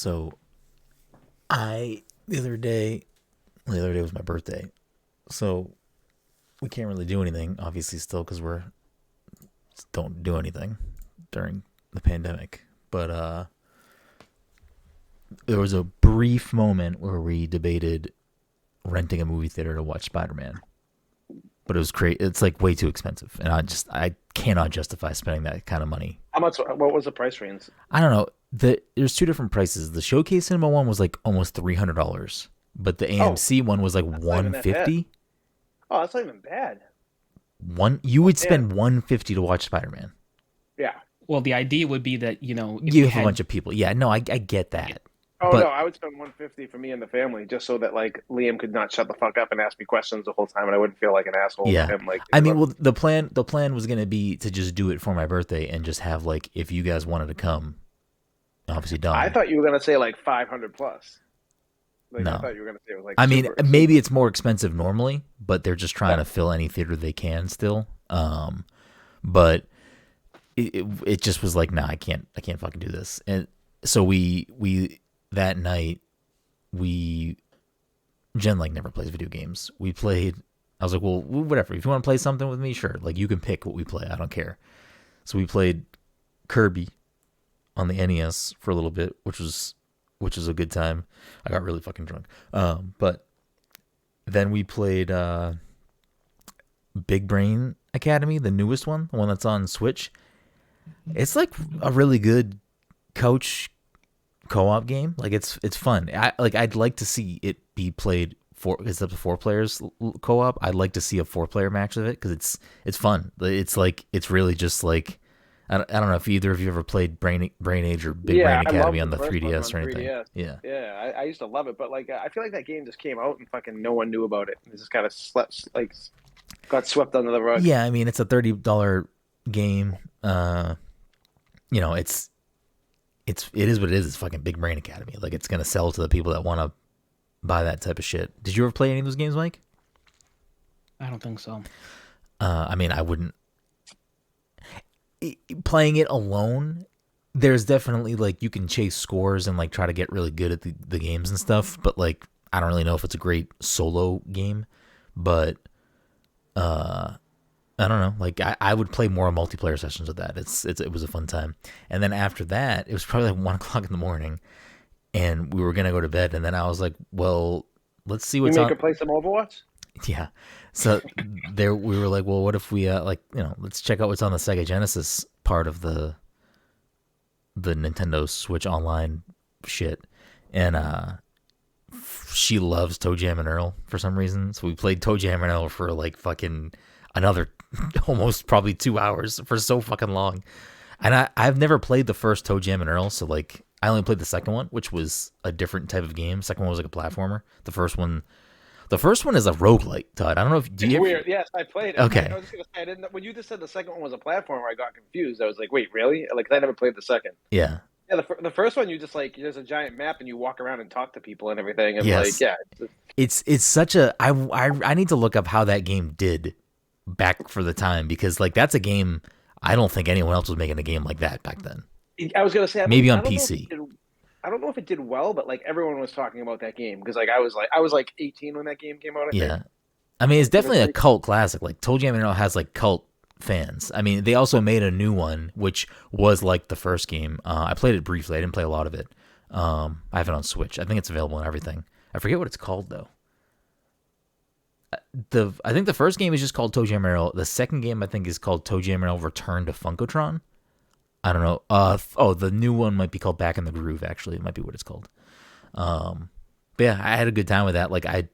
So the other day was my birthday. So we can't really do anything, obviously, still because we're don't do anything during the pandemic. But there was a brief moment where we debated renting a movie theater to watch Spider-Man. But it was it's like way too expensive, and I cannot justify spending that kind of money. How much? What was the price range? I don't know. There's two different prices. The Showcase Cinema one was like almost $300, but the Oh, AMC one was like that's not even that bad. 150. Oh, that's not even bad. You would Man, spend 150 to watch Spider-Man. yeah. Well, the idea would be that, if You we have a had bunch of people. Yeah, no, I get that. Oh no, But I would spend 150 for me and the family just so that like Liam could not shut the fuck up and ask me questions the whole time, and I wouldn't feel like an asshole to yeah, him. Like, I mean, well, the plan was gonna be to just do it for my birthday and just have like if you guys wanted to come, obviously I done. thought you were gonna say like 500 plus. Like I No, thought you were gonna say it was like I mean super, maybe super. it's more expensive normally, but they're just trying Yeah. to fill any theater they can still. But it just was like, nah, I can't fucking do this. And so we that night we Jen like never plays video games. We played. I was like, well, whatever. If you want to play something with me, sure. Like you can pick what we play. I don't care. So we played Kirby on the NES for a little bit, which was a good time. I got really fucking drunk. But then we played Big Brain Academy, the newest one, the one that's on Switch. It's like a really good coach co-op game. Like it's fun. I'd like to see it be played for. It's up to four players co-op. I'd like to see a four-player match of it because it's fun. It's really just like I don't know if either of you ever played Brain Age or Big Brain Yeah, I love Academy the on the first one on 3DS or anything. 3DS. Yeah. Yeah, I used to love it, but like I feel like that game just came out and fucking no one knew about it. It just kind of slept like got swept under the rug. Yeah, I mean it's a $30 game. It is what it is. It's fucking Big Brain Academy. Like it's gonna sell to the people that want to buy that type of shit. Did you ever play any of those games, Mike? I don't think so. I mean, I wouldn't. Playing it alone, there's definitely like you can chase scores and like try to get really good at the games and stuff. But like, I don't really know if it's a great solo game. But I don't know. Like I would play more multiplayer sessions with that. It was a fun time. And then after that, it was probably like 1 o'clock in the morning, and we were gonna go to bed. And then I was like, well, let's see You what's make on. her play some Overwatch? Yeah. So there we were like, well, what if we let's check out what's on the Sega Genesis part of the Nintendo Switch Online shit. And she loves Toe Jam and Earl for some reason. So we played Toe Jam and Earl for like fucking another almost probably 2 hours for so fucking long. And I've never played the first Toe Jam and Earl, so like I only played the second one, which was a different type of game. Second one was like a platformer. The first one is a roguelite, Todd. I don't know if do It's you weird. Yes, I played it. Okay. I was just gonna say I didn't. When you just said the second one was a platformer, I got confused. I was like, wait, really? Like I never played the second. Yeah. Yeah, the first one you just like there's a giant map and you walk around and talk to people and everything and like Yes. yeah, It's such a I need to look up how that game did back for the time because like that's a game I don't think anyone else was making a game like that back then. I was gonna say Maybe on I don't know if PC. I don't know if it did well, but like everyone was talking about that game because like I was like 18 when that game came out. I think. Yeah. I mean, it's It was definitely a like, cult classic. Like Toe Jam and Earl has like cult fans. I mean, they also made a new one which was like the first game. I played it briefly. I didn't play a lot of it. I have it on Switch. I think it's available on everything. I forget what it's called though. I think the first game is just called Toe Jam and Earl. The second game I think is called Toe Jam and Earl Return to Funkotron. I don't know. The new one might be called Back in the Groove. Actually, it might be what it's called. But yeah, I had a good time with that. Like I'd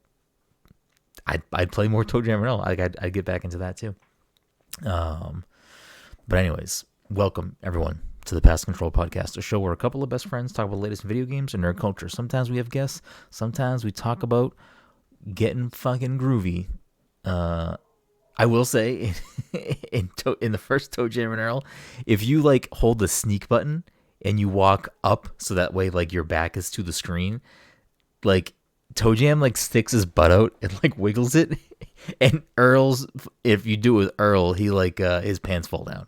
play more Toe Jam and Earl. Like I'd get back into that too. But anyways, welcome everyone to the Past Control Podcast, a show where a couple of best friends talk about the latest video games and nerd culture. Sometimes we have guests. Sometimes we talk about getting fucking groovy. I will say, in the first Toe Jam and Earl, if you like hold the sneak button and you walk up so that way like your back is to the screen, like Toe Jam like sticks his butt out and like wiggles it, and if you do it with Earl, he like his pants fall down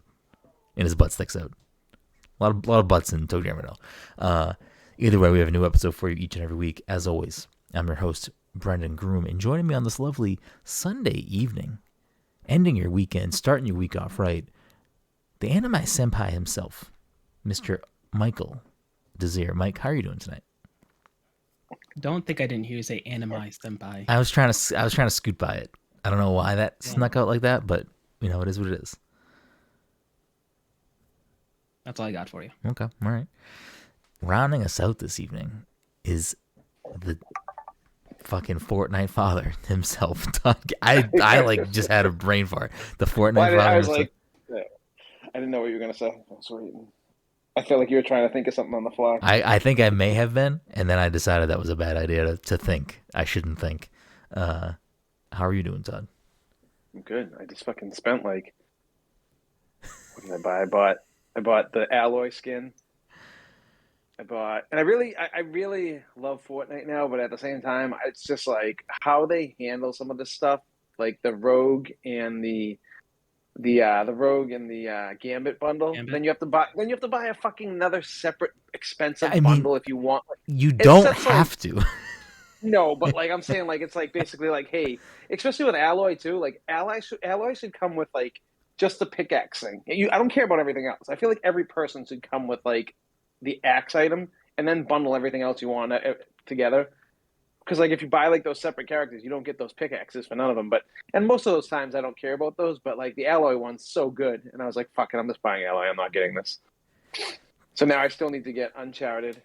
and his butt sticks out. A lot of butts in Toe Jam and Earl. Either way, we have a new episode for you each and every week. As always, I'm your host, Brenden Groom, and joining me on this lovely Sunday evening, ending your weekend, starting your week off right, the anime senpai himself, Mr. Michael Desir. Mike, how are you doing tonight? Don't think I didn't hear you say anime senpai. I was trying to scoot by it. I don't know why that snuck out like that, but you know, it is what it is. That's all I got for you. Okay, all right. Rounding us out this evening is the fucking Fortnite father himself. Todd. I like just had a brain fart. The Fortnite father. I was himself. like, I didn't know what you were gonna say. I was waiting. I feel like you were trying to think of something on the fly. I think I may have been, and then I decided that was a bad idea to think. I shouldn't think. How are you doing, Todd? I'm good. I just fucking spent like, what did I buy? I bought the alloy skin. And I really love Fortnite now, but at the same time, it's just like how they handle some of this stuff, like the Rogue and the Gambit bundle. Gambit? Then you have to buy a fucking another separate expensive I mean, bundle if you want. You don't just like- have to. No, but like I'm saying, like it's like basically like, hey, especially with alloy too. Like alloy should come with like just the pickaxe thing. I don't care about everything else. I feel like every person should come with like the axe item and then bundle everything else you want together. Because like if you buy like those separate characters, you don't get those pickaxes for none of them. And most of those times I don't care about those. But like the alloy one's so good, and I was like, fuck it, I'm just buying alloy. I'm not getting this. So now I still need to get Uncharted.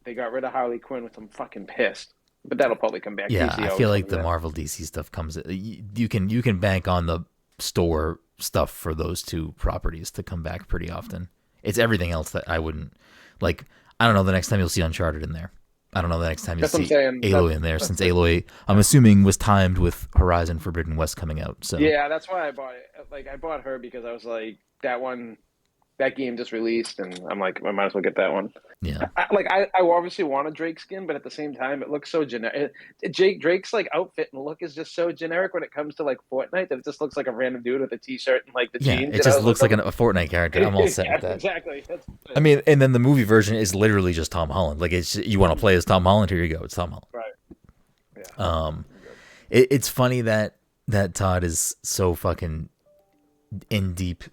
They got rid of Harley Quinn, which I'm fucking pissed. But that'll probably come back. Yeah, DC I feel like the Marvel DC stuff comes. You can bank on the store stuff for those two properties to come back pretty often. It's everything else that I wouldn't like. I don't know the next time you'll see Uncharted in there. I don't know the next time you'll see Aloy in there, since Aloy, I'm assuming, was timed with Horizon Forbidden West coming out. So yeah, that's why I bought it. Like I bought her because I was like, that game just released, and I'm like, I might as well get that one. Yeah. I obviously want a Drake skin, but at the same time, it looks so generic. Drake's like outfit and look is just so generic when it comes to like Fortnite that it just looks like a random dude with a t-shirt and like the jeans. It just looks like a Fortnite character. I'm all set with that. Exactly. I mean, and then the movie version is literally just Tom Holland. Like, it's you want to play as Tom Holland? Here you go. It's Tom Holland. Right. Yeah. It's funny that Todd is so fucking in deep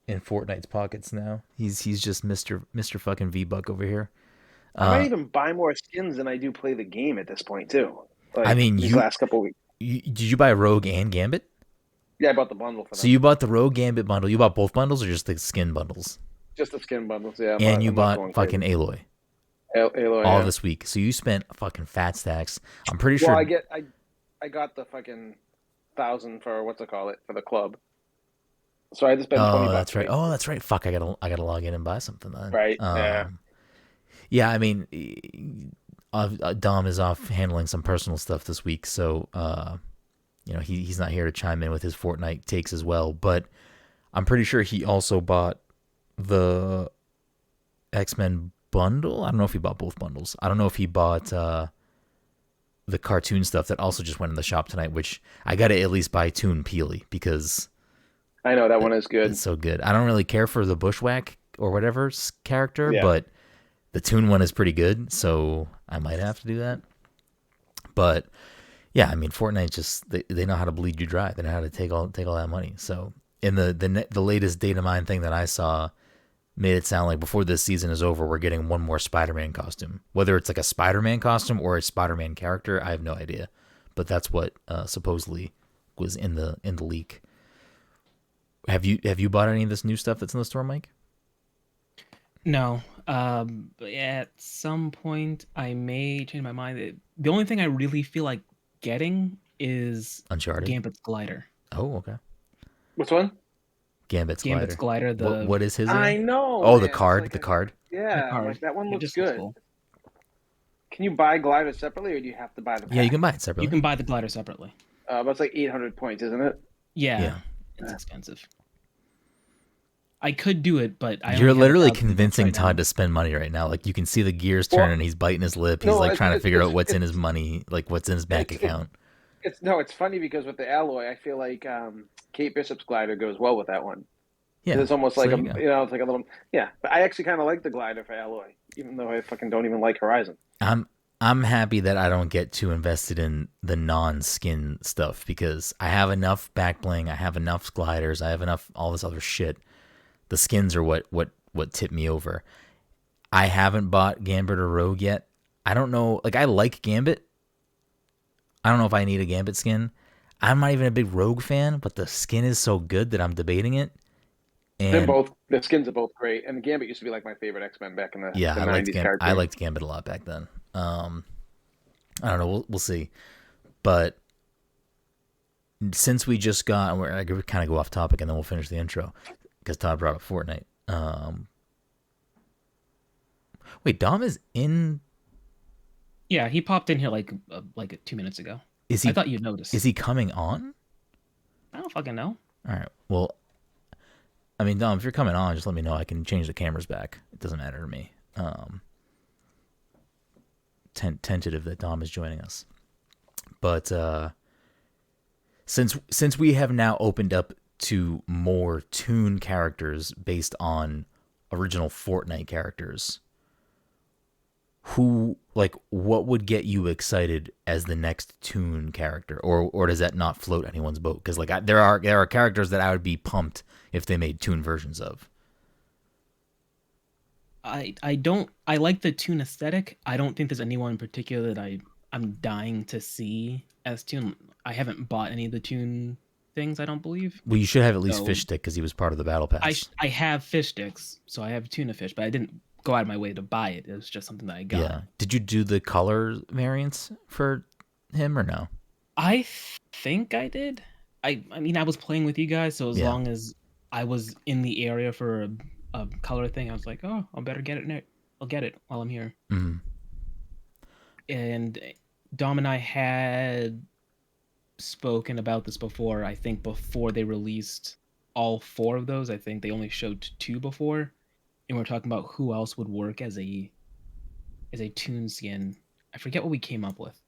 in Fortnite's pockets now. He's just Mr. fucking V-Buck over here. I might even buy more skins than I do play the game at this point too. Like, I mean, these last couple of weeks. Did you buy Rogue and Gambit? Yeah, I bought the bundle for them. So you bought the Rogue Gambit bundle. You bought both bundles or just the skin bundles? Just the skin bundles, yeah. And you bought fucking Aloy. Aloy, all this week. So you spent fucking fat stacks. I'm pretty sure. Well, I got the fucking 1,000 for for the club. So I just spent $20. That's right. Oh, that's right. Fuck, I gotta log in and buy something then. Right. Yeah. Yeah, I mean, Dom is off handling some personal stuff this week, so he's not here to chime in with his Fortnite takes as well. But I'm pretty sure he also bought the X-Men bundle. I don't know if he bought both bundles. I don't know if he bought the cartoon stuff that also just went in the shop tonight, which I gotta at least buy Toon Peely because I know that one is good. It's so good. I don't really care for the Bushwhack or whatever character, but the Toon one is pretty good, so I might have to do that. But yeah, I mean, Fortnite just they know how to bleed you dry. They know how to take all that money. So in the latest data mine thing that I saw made it sound like before this season is over, we're getting one more Spider-Man costume. Whether it's like a Spider-Man costume or a Spider-Man character, I have no idea. But that's what supposedly was in the leak. Have you bought any of this new stuff that's in the store, Mike? No. But at some point, I may change my mind. The only thing I really feel like getting is Uncharted. Gambit's glider. Oh, okay. Which one? Gambit's glider. What is his? I know. Oh, man. the card. Like the card. Yeah, the card. like that one looks looks good. cool. Can you buy gliders separately, or do you have to buy the pack? Yeah, you can buy it separately. You can buy the glider separately. But it's like 800 points, isn't it? Yeah. It's expensive. I could do it, but You're literally convincing Todd to spend money right now. Like, you can see the gears turn, and he's biting his lip. He's trying to figure out what's in his money, like what's in his bank account. It's funny because with the alloy, I feel like Kate Bishop's glider goes well with that one. Yeah. It's almost So like there you go. it's like a little, yeah. But I actually kind of like the glider for Alloy, even though I fucking don't even like Horizon. I'm I'm happy that I don't get too invested in the non-skin stuff because I have enough back bling, I have enough gliders, I have enough all this other shit. The skins are what tip me over. I haven't bought Gambit or Rogue yet. I don't know. Like I like Gambit. I don't know if I need a Gambit skin. I'm not even a big Rogue fan, but the skin is so good that I'm debating it. They're And both the skins are both great, and Gambit used to be like my favorite X Men back in yeah, the '90s I cartoon. liked Gambit a lot back then. I don't know. We'll see. But since we just got, I could kind of go off topic and then we'll finish the intro because Todd brought up Fortnite. Wait, Dom is in. Yeah, he popped in here like 2 minutes ago. Is I he? thought you'd notice. Is he coming on? I don't fucking know. All right. Well, I mean, Dom, if you're coming on, just let me know. I can change the cameras back. It doesn't matter to me. Tentative that Dom is joining us, but since we have now opened up to more Toon characters based on original Fortnite characters, who like what would get you excited as the next Toon character, or does that not float anyone's boat? Because like there are characters that I would be pumped if they made Toon versions of. I like the Toon aesthetic. I don't think there's anyone in particular that I'm dying to see as Toon. I haven't bought any of the Toon things, I don't believe. Well, you should have at least So Fish Stick because he was part of the battle pass. I have fish sticks, so I have tuna fish, but I didn't go out of my way to buy it. It was just something that I got. Yeah. Did you do the color variants for him or no? I think I did. I mean, I was playing with you guys, so as Yeah. long as I was in the area for a color thing, I was like, oh, I better get it. I'll get it while I'm here. Mm-hmm. And Dom and I had spoken about this before. I think before they released all four of those, I think they only showed two before, and we're talking about who else would work as a Toon skin. I forget what we came up with.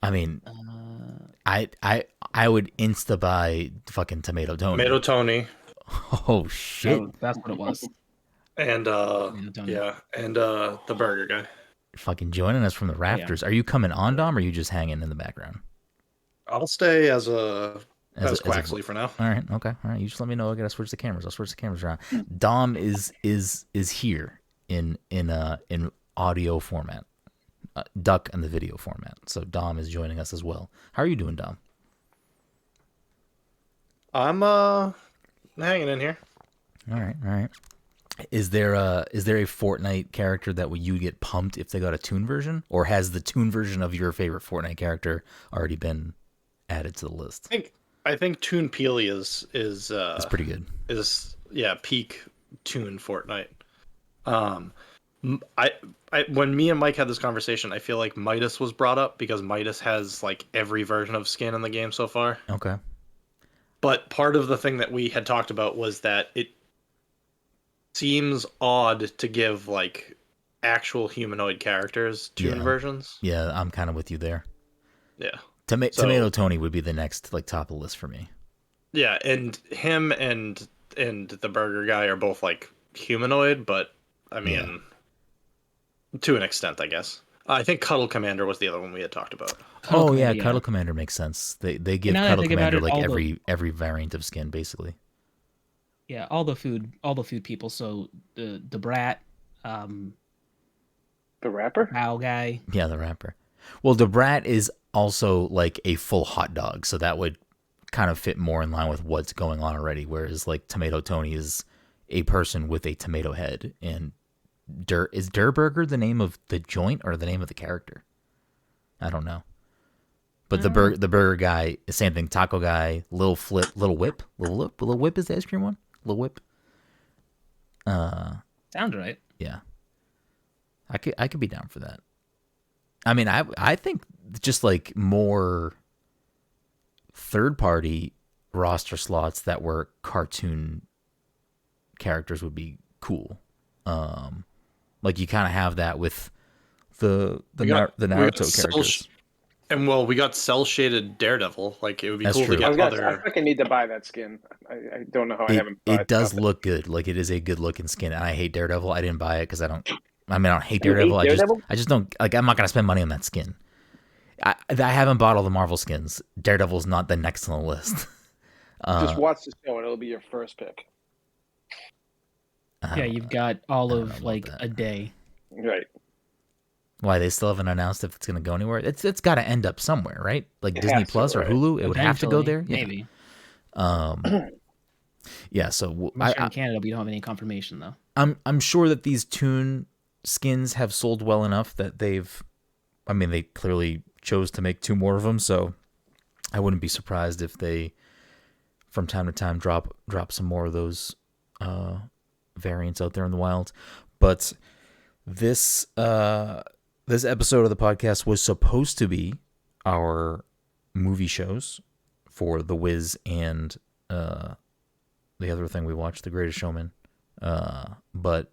I mean, I would insta buy fucking Tomato Tony. Tomato Tony. Oh shit! That's what it was. And Yeah. and the burger guy. Fucking joining us from the rafters. Are you coming on, Dom, or are you just hanging in the background? I'll stay as Quaxley for now. All right, okay, all right. You just let me know. I gotta switch the cameras. I'll switch the cameras around. Dom is here in audio format. Duck and the video format. So Dom is joining us as well. How are you doing, Dom? I'm hanging in here. All right. Is there a Fortnite character that you get pumped if they got a Toon version, or has the Toon version of your favorite Fortnite character already been added to the list? I think Toon Peely is it's pretty good. Is peak Toon Fortnite. I when me and Mike had this conversation, I feel like Midas was brought up because Midas has like every version of skin in the game so far. Okay. But part of the thing that we had talked about was that it seems odd to give like actual humanoid characters Toon versions. Yeah, I'm kind of with you there. Yeah. Tomato Tony would be the next like top of the list for me. Yeah, and him and the burger guy are both like humanoid, but I mean to an extent, I guess. I think Cuddle Commander was the other one we had talked about. Cuddle Commander makes sense. They give Cuddle Commander like every variant of skin basically. Yeah, all the food people. So the Brat, the rapper, Cow guy. Yeah, the rapper. Well, the Brat is also like a full hot dog, so that would kind of fit more in line with what's going on already. Whereas like Tomato Tony is a person with a tomato head, and is Burger the name of the joint or the name of the character? I don't know. But the burger guy, same thing. Taco guy, Little Whip is the ice cream one. Little Whip. Sounds right. Yeah. I could be down for that. I mean, I think just like more third party roster slots that were cartoon characters would be cool. Like you kind of have that with the Naruto characters. And well, we got cell shaded Daredevil. Like it would be That's cool true. to get I other. fucking need to buy that skin. I don't know how I It haven't bought it does it. look good. Like it is a good looking skin, and I hate Daredevil. I didn't buy it because I don't. I mean, I don't hate You hate Daredevil. Daredevil? I just don't like. I'm not gonna spend money on that skin. I haven't bought all the Marvel skins. Daredevil's not the next on the list. Just watch the show and it'll be your first pick. Yeah, you've got all don't know of about like that. a day. Right. Why they still haven't announced if it's gonna go anywhere? It's got to end up somewhere, right? Like It Disney has to, Plus or right. Hulu. It would have to go Eventually, there. Yeah. maybe. Yeah. So I'm sure in Canada we don't have any confirmation though. I'm sure that these Toon skins have sold well enough that they've. I mean, they clearly chose to make 2 more of them, so I wouldn't be surprised if they, from time to time, drop some more of those variants out there in the wild. But this this episode of the podcast was supposed to be our movie shows for The Wiz and the other thing we watched, The Greatest Showman. But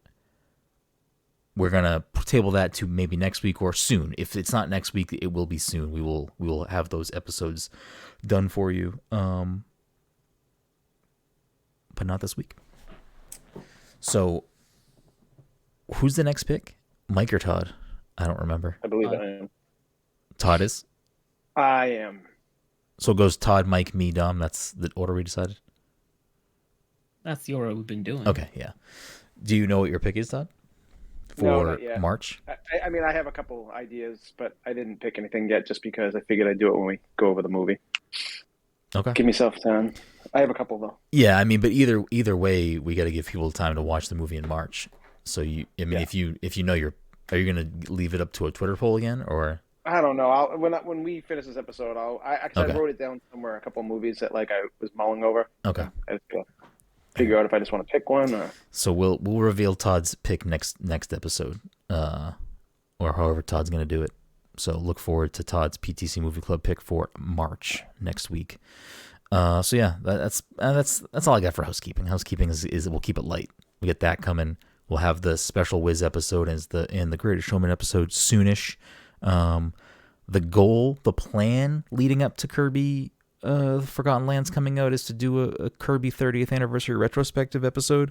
we're gonna table that to maybe next week or soon. If it's not next week, it will be soon. We will have those episodes done for you. But not this week. So, who's the next pick? Mike or Todd? I don't remember. I believe I am. Todd is. I am. So it goes Todd, Mike, me, Dom. That's the order we decided. That's the order we've been doing. Okay, yeah. Do you know what your pick is, Todd? No, For not yet. March? I mean, I have a couple ideas, but I didn't pick anything yet just because I figured I'd do it when we go over the movie. Okay. Give myself time. I have a couple though. Yeah, I mean, but either way, we got to give people time to watch the movie in March. So if you know are you gonna leave it up to a Twitter poll again, or? I don't know. When we finish this episode, I Okay. wrote it down somewhere. A couple movies that like I was mulling over. Okay. I just gotta figure out if I just want to pick one or. So we'll reveal Todd's pick next episode, or however Todd's gonna do it. So look forward to Todd's PTC Movie Club pick for March next week. So yeah, that's all I got for housekeeping. Housekeeping is we'll keep it light. We get that coming. We'll have the special Wiz episode and the Greatest Showman episode soonish. The goal, the plan leading up to Kirby Forgotten Lands coming out is to do a Kirby 30th anniversary retrospective episode.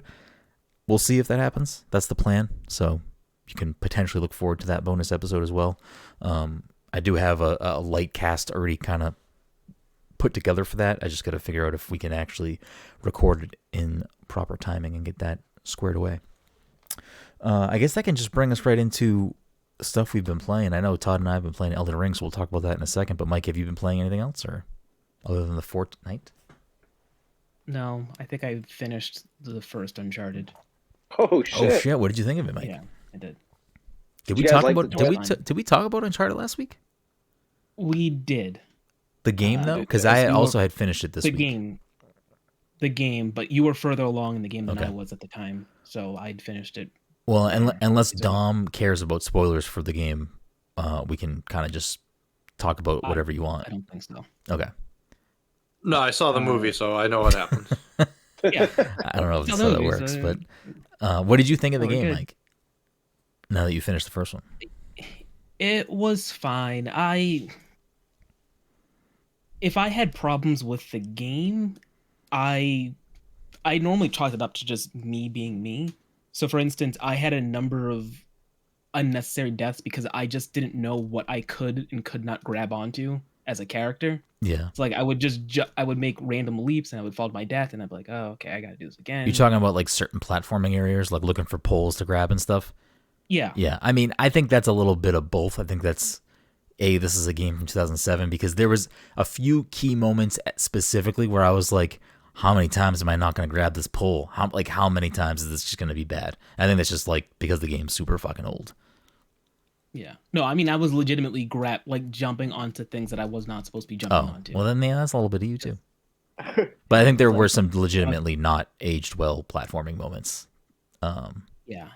We'll see if that happens. That's the plan. So you can potentially look forward to that bonus episode as well. I do have a light cast already kind of put together for that. I just got to figure out if we can actually record it in proper timing and get that squared away. I guess that can just bring us right into stuff we've been playing. I know Todd and I have been playing Elden Ring, so we'll talk about that in a second. But Mike, have you been playing anything else, or other than the Fortnite? No, I think I finished the first Uncharted. Oh shit! Oh shit! What did you think of it, Mike? Yeah, I did. Did we you guys talk like about? the Did we talk about Uncharted last week? We did. The game though, because as I you also were- had finished it this week. The game, but you were further along in the game than Okay. I was at the time, so I'd finished it. Well, unless So- Dom cares about spoilers for the game, we can kind of just talk about whatever you want. I don't think so. Okay. No, I saw the movie, so I know what happens. Yeah, I don't know if Tell that's how that movies, works, but what did you think of the we're game, good. Mike? Now that you finished the first one. it was fine. If I had problems with the game, I normally chalk it up to just me being me. So, for instance, I had a number of unnecessary deaths because I just didn't know what I could and could not grab onto as a character. Yeah. It's like I would I would make random leaps and I would fall to my death, and I'd be like, oh, okay, I gotta do this again. You're talking about like certain platforming areas, like looking for poles to grab and stuff. Yeah. Yeah. I mean, I think that's a little bit of both. I think that's this is a game from 2007 because there was a few key moments specifically where I was like, how many times am I not going to grab this pole? How many times is this just going to be bad? I think that's just like because the game's super fucking old. Yeah. No, I mean, I was legitimately jumping onto things that I was not supposed to be jumping Oh, onto. well then that's a little bit of you too. But I think there were some legitimately not aged well platforming moments. Yeah.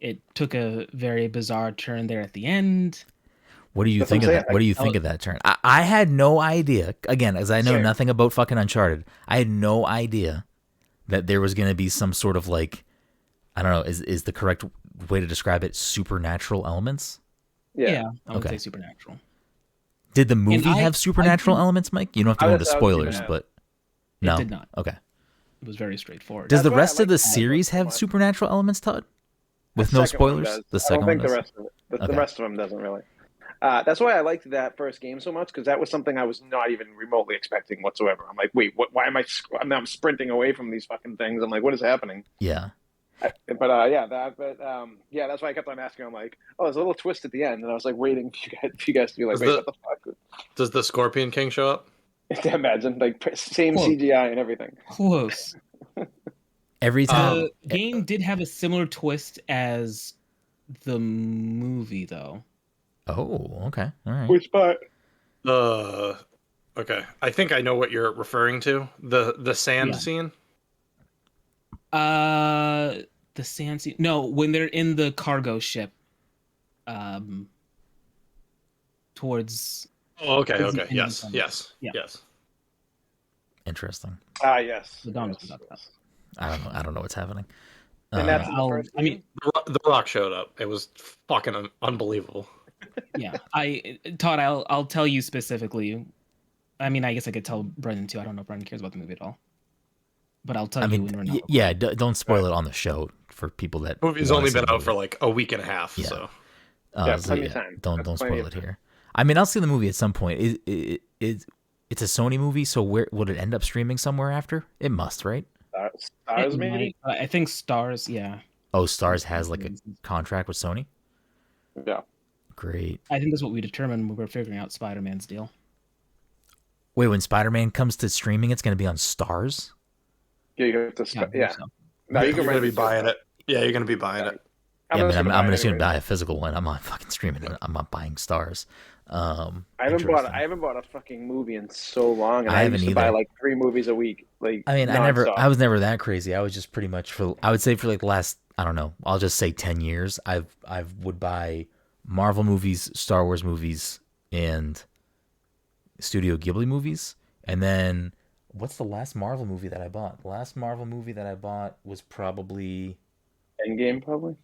It took a very bizarre turn there at the end. What do you That's think of what I'm that? saying. What do you think of that turn? I had no idea. Again, as I know Sure. nothing about fucking Uncharted, I had no idea that there was going to be some sort of like, I don't know, is the correct way to describe it supernatural elements? Yeah, I would Okay. say supernatural. Did the movie I- have supernatural I- elements, Mike? You don't have to I go was- into I was spoilers, gonna but It no. did not. Okay. It was very straightforward. Does That's the why I rest of like the that series so have much. supernatural elements, Todd? With The no second one spoilers? does. The I second don't one think the does? rest of it. The Okay. rest of them doesn't really. That's why I liked that first game so much because that was something I was not even remotely expecting whatsoever. I'm like, wait, what? Why am I? I'm sprinting away from these fucking things. I'm like, what is happening? Yeah. Yeah, that's why I kept on asking. I'm like, oh, there's a little twist at the end, and I was like waiting for you guys to be like, Is wait, the- what the fuck? Does the Scorpion King show up? Imagine like same Close. CGI and everything. Close. Every time. The game did have a similar twist as the movie, though. Oh, okay. All right. Which part? Okay. I think I know what you're referring to. The sand Yeah. scene. The sand scene. No, when they're in the cargo ship, towards. Oh, okay. Towards the Okay. end of Yes. the summer. Yes. Yeah. Yes. Interesting. Yes. The Dawn yes, was about that. yes. I don't know what's happening. And that's in the I'll- first I mean, game? The Rock showed up. It was fucking unbelievable. Yeah, Todd, I'll tell you specifically. I mean, I guess I could tell Brendan too. I don't know if Brendan cares about the movie at all, but I'll tell I you mean, when we're not. yeah, don't spoil it on the show for people that. Movie's wanna only see been the out movie. for like a week and a half. Yeah. So Plenty of time. Don't That's spoil plenty it of here. I mean, I'll see the movie at some point. It's a Sony movie, so where would it end up streaming somewhere after? It must, right? Stars It maybe. might- I think Stars. Yeah, Oh, Stars has like a contract with Sony. Yeah. Great. I think that's what we determined when we were figuring out Spider-Man's deal. Wait, when Spider-Man comes to streaming, it's going to be on Stars? Yeah, you have to. Yeah. So. No, you you're can gonna rent be it. buying it. Yeah, you're gonna be buying it. I'm just going to anyway. buy a physical one. I'm not fucking streaming it. I'm not buying Stars. I haven't bought a fucking movie in so long, and I I haven't used to buy either. like 3 movies a week. Like I mean, nonstop. I was never that crazy. I was just pretty much I would say for like the last, I don't know, I'll just say 10 years, I would buy Marvel movies, Star Wars movies, and Studio Ghibli movies. And then, what's the last Marvel movie that I bought? The last Marvel movie that I bought was probably... Endgame, probably.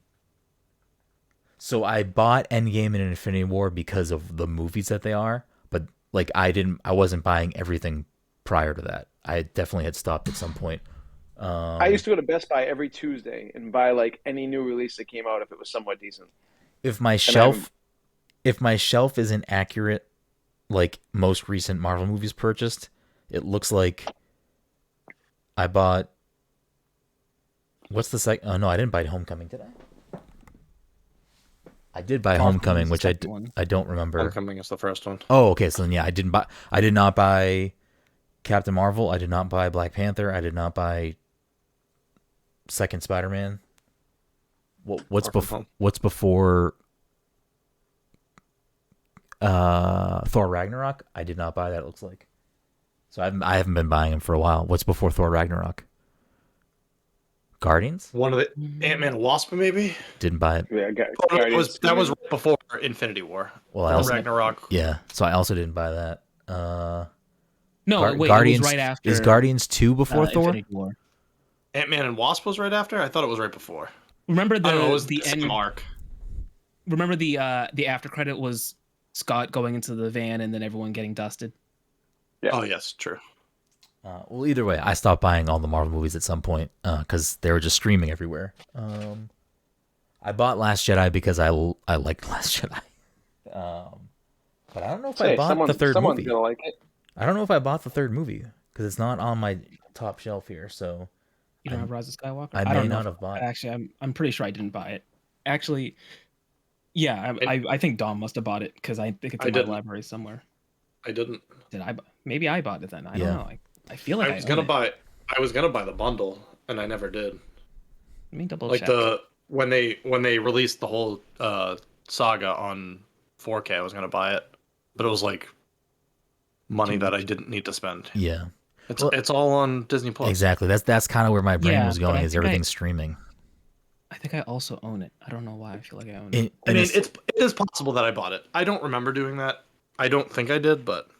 So I bought Endgame and Infinity War because of the movies that they are, but like I wasn't buying everything prior to that. I definitely had stopped at some point. I used to go to Best Buy every Tuesday and buy like any new release that came out if it was somewhat decent. If my shelf isn't accurate, like most recent Marvel movies purchased, it looks like I bought. What's the second? Oh no, I didn't buy Homecoming, did I? I did buy Homecoming, which I don't remember. Homecoming is the first one. Oh, okay. So then, yeah, I did not buy Captain Marvel. I did not buy Black Panther. I did not buy second Spider-Man. What's before Thor Ragnarok? I did not buy that. It looks like. So I haven't been buying them for a while. What's before Thor Ragnarok? Guardians? One of the Ant-Man and Wasp, maybe. Didn't buy it. Yeah, That was right before Infinity War. Well, I Thor also, Ragnarok. yeah. So I also didn't buy that. No, wait, Guardians, it was right after. is Guardians 2 before Thor? Infinity War. Ant-Man and Wasp was right after. I thought it was right before. Remember I don't know. It was the the end. same arc. Remember the after credit was Scott going into the van and then everyone getting dusted. Yeah. Oh yes, true. Well, either way, I stopped buying all the Marvel movies at some point because they were just streaming everywhere. I bought Last Jedi because I liked Last Jedi. But I don't know if I bought the third someone's movie. gonna like it. I don't know if I bought the third movie because it's not on my top shelf here. So You don't have Rise of Skywalker? I don't may know not if- have bought it. Actually, I'm pretty sure I didn't buy it. Actually, yeah, I think Dom must have bought it because I think it's I in my didn't. library somewhere. I didn't. Did I? Maybe I bought it then. I Yeah. don't know. I feel like I was gonna buy the bundle, and I never did. Let me double Like check. when they released the whole saga on 4K, I was gonna buy it, but it was like money that I didn't need to spend. yeah, It's all on Disney Plus. exactly. That's kind of where my brain Yeah, was but going. I Is think everything's streaming? I think I also own it. I don't know why I feel like I own it. I mean, it is possible that I bought it. I don't remember doing that. I don't think I did, but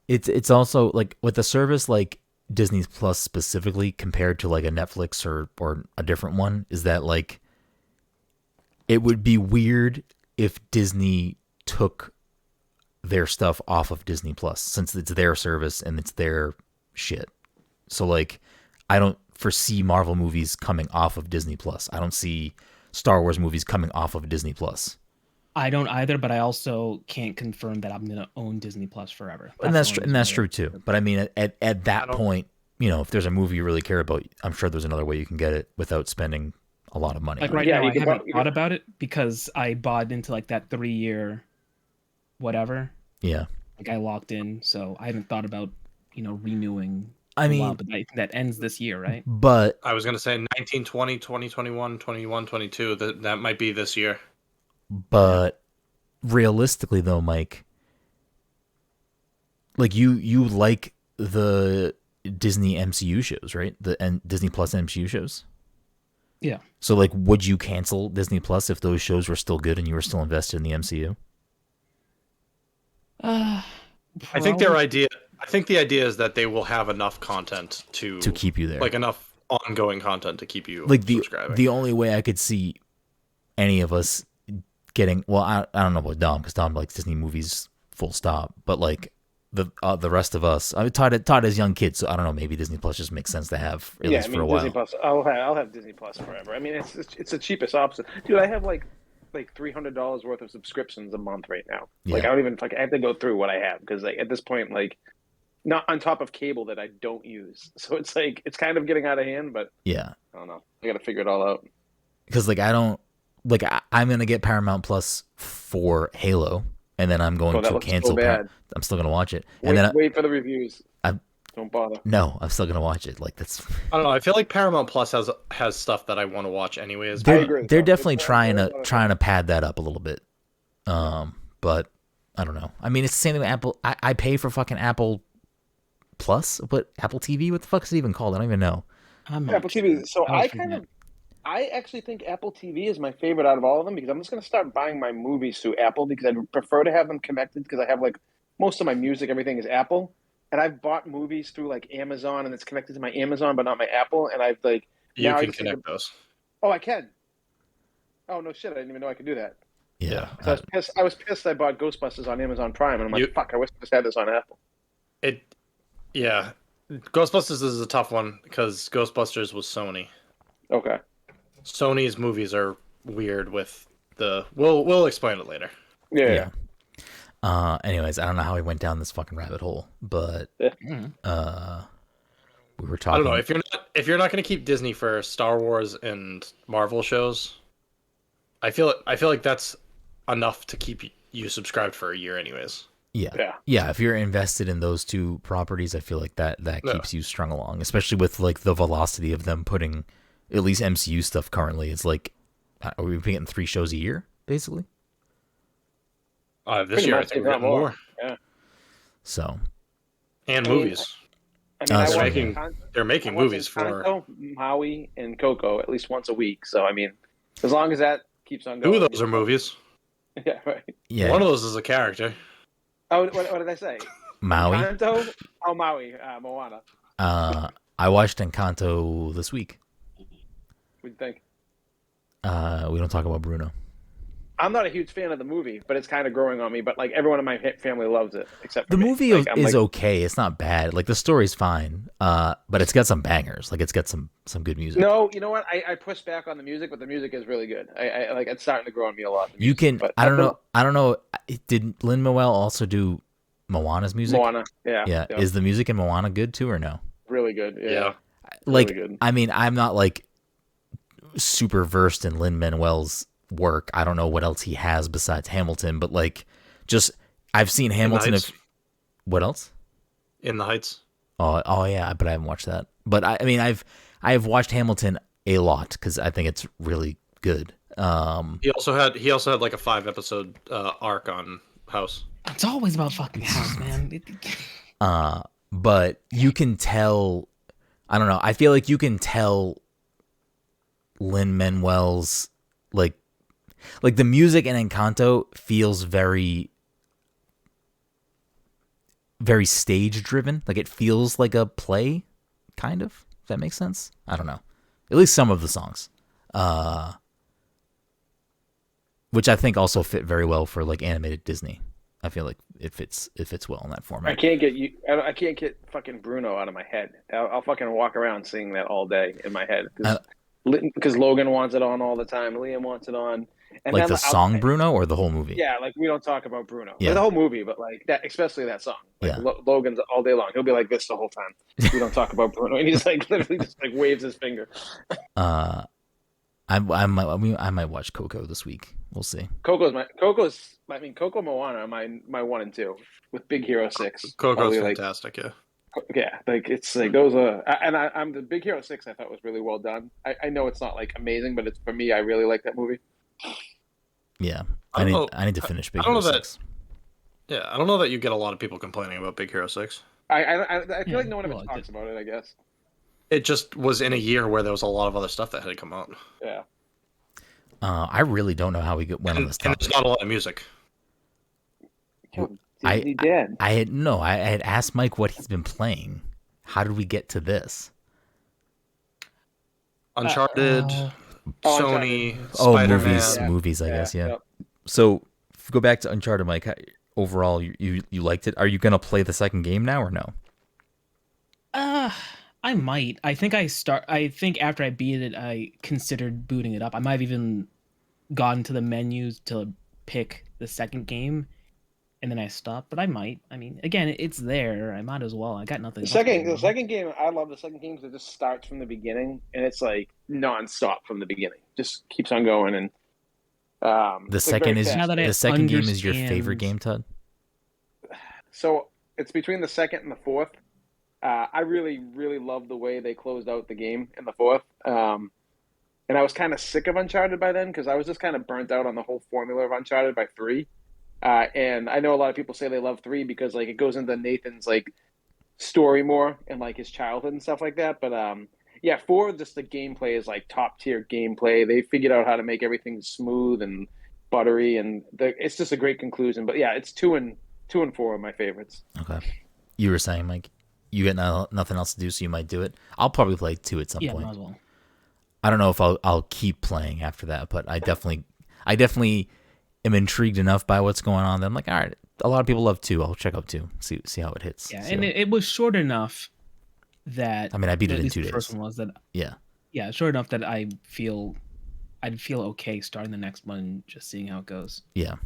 It's also like with a service like Disney Plus specifically compared to like a Netflix or a different one is that like it would be weird if Disney took their stuff off of Disney Plus since it's their service and it's their shit. So like, I don't foresee Marvel movies coming off of Disney Plus. I don't see Star Wars movies coming off of Disney Plus. I don't either, but I also can't confirm that I'm gonna own Disney Plus forever. And that's true too. But I mean, at that point, you know, if there's a movie you really care about, I'm sure there's another way you can get it without spending a lot of money. Like right now, I haven't thought about it because I bought into like that 3-year whatever. Yeah. Like I locked in, so I haven't thought about, you know, renewing. I mean, but that ends this year, right? But I was going to say 19, 20, 20, 21, 21, 22. That might be this year. But realistically, though, Mike, like you like the Disney MCU shows, right? And Disney Plus MCU shows. Yeah. So, like, would you cancel Disney Plus if those shows were still good and you were still invested in the MCU? I think the idea is that they will have enough content to keep you there, like enough ongoing content to keep you like subscribing. The only way I could see any of us getting, well, I don't know about Dom because Dom likes Disney movies full stop, but like the rest of us, I mean, Todd is young kids, so I don't know, maybe Disney Plus just makes sense to have at least for a while. Disney Plus, I'll have Disney Plus forever. I mean, it's the cheapest option, dude. I have like $300 worth of subscriptions a month right now. Yeah. Like I don't even I have to go through what I have because like at this point, like not on top of cable that I don't use. So it's like it's kind of getting out of hand, but yeah, I don't know. I got to figure it all out. Because like I'm gonna get Paramount Plus for Halo, and then I'm going to cancel. I'm still gonna watch it, and then wait for the reviews. Don't bother. No, I'm still gonna watch it. Like that's. I don't know. I feel like Paramount Plus has stuff that I want to watch anyways. They're definitely trying to pad that up a little bit. But I don't know. I mean, it's the same thing with Apple. I pay for fucking Apple Plus, but Apple TV. What the fuck is it even called? I don't even know. Apple TV. So I actually think Apple TV is my favorite out of all of them because I'm just going to start buying my movies through Apple because I'd prefer to have them connected because I have like most of my music, everything is Apple. And I've bought movies through like Amazon and it's connected to my Amazon, but not my Apple. And I've like, you can connect those. Oh, I can. Oh, no shit. I didn't even know I could do that. Yeah. I was pissed I bought Ghostbusters on Amazon Prime. And I'm like, fuck, I wish I just had this on Apple. Yeah. Ghostbusters is a tough one because Ghostbusters was Sony. Okay. Sony's movies are weird with we'll explain it later. Yeah. Anyways, I don't know how we went down this fucking rabbit hole, but we were talking. I don't know if you're not going to keep Disney for Star Wars and Marvel shows. I feel like that's enough to keep you subscribed for a year, anyways. Yeah. If you're invested in those two properties, I feel like that keeps you strung along, especially with like the velocity of them putting at least MCU stuff currently. It's like, are we getting 3 shows a year basically? This year I think we're getting more. Yeah. So. And movies. They're making movies for Maui and Coco at least once a week. So I mean, as long as that keeps on going. 2 of those are movies. Yeah, right. Yeah. One of those is a character. Oh, what did I say? Maui. Encanto? Oh, Maui. Moana. I watched Encanto this week. What do you think? We don't talk about Bruno. I'm not a huge fan of the movie, but it's kind of growing on me. But like everyone in my family loves it, except for the me. movie is okay. It's not bad. Like the story's fine, but it's got some bangers. Like it's got some good music. No, you know what? I push back on the music, but the music is really good. I like it's starting to grow on me a lot. You can. I don't know. Did Lin-Manuel also do Moana's music? Moana. Yeah. Yeah. Is the music in Moana good too, or no? Really good. Yeah. Like, really good. I mean, I'm not like super versed in Lin-Manuel's work. I don't know what else he has besides Hamilton, but like, just I've seen Hamilton. What else? In the Heights. Oh yeah, but I haven't watched that. But I mean, I've watched Hamilton a lot because I think it's really good. He also had like a 5-episode arc on House. It's always about fucking House, man. But you can tell. I don't know. I feel like you can tell Lin-Manuel's like the music in Encanto feels very, very stage driven. Like it feels like a play, kind of. If that makes sense. I don't know. At least some of the songs, which I think also fit very well for like animated Disney. I feel like it fits well in that I format. can't get you. I can't get fucking Bruno out of my head. I'll fucking walk around singing that all day in my head Uh, because Logan wants it on all the time. Liam wants it on, and like then the song Bruno or the whole movie? yeah, like we don't talk about Bruno, like Yeah. the whole movie, but like that, especially that song. Like Yeah. Logan's all day long. He'll be like this the whole time. We don't talk about Bruno, and he's like literally just like waves his finger. I might watch Coco this week. We'll see. Coco Moana are my 1 and 2 with Big Hero 6. Coco's Probably, like, fantastic. Yeah. yeah, like it's like those are, and I'm the Big Hero 6. I thought was really well done. I know it's not like amazing, but it's for me. I really like that movie. Yeah, I need to finish Big I don't Hero know that- 6. Yeah, I don't know that you get a lot of people complaining about Big Hero 6. I feel like no one ever well, talks about it. I guess. It just was in a year where there was a lot of other stuff that had come out. Yeah. I really don't know how we went on And this there's topic. not a lot of music. Yo, Disney dead. I had asked Mike what he's been playing. How did we get to this? Uncharted, Sony, Uncharted. Spider-Man. Movies, I guess. Yeah. Yep. So go back to Uncharted, Mike. Overall, you liked it. Are you gonna play the second game now or no? I might. I think after I beat it, I considered booting it up. I might have even gotten to the menus to pick the second game, and then I stopped. But I might. I mean, again, it's there. I might as well. I got nothing. The second game, I love the second game because it just starts from the beginning and it's like nonstop from the beginning. Just keeps on going and. The second is Now that I the second game is your favorite understand- game, Todd? So it's between the second and the fourth. I really, really love the way they closed out the game in the fourth. And I was kind of sick of Uncharted by then because I was just kind of burnt out on the whole formula of Uncharted by 3. And I know a lot of people say they love 3 because like it goes into Nathan's like story more and like his childhood and stuff like that. But yeah, 4, just the gameplay is like top tier gameplay. They figured out how to make everything smooth and buttery, and it's just a great conclusion. But yeah, it's 2 and 4 are my favorites. Okay. You were saying, Mike, you get nothing else to do, so you might do it. I'll probably play 2 at some Yeah, point. might as well. I don't know if I'll keep playing after that, but I definitely am intrigued enough by what's going on that I'm like, all right, a lot of people love 2. I'll check out 2, see how it hits. Yeah, So, and it was short enough that I mean, I beat it at in least 2 the days. first one was that Yeah. short enough that I'd feel okay starting the next one and just seeing how it goes. Yeah.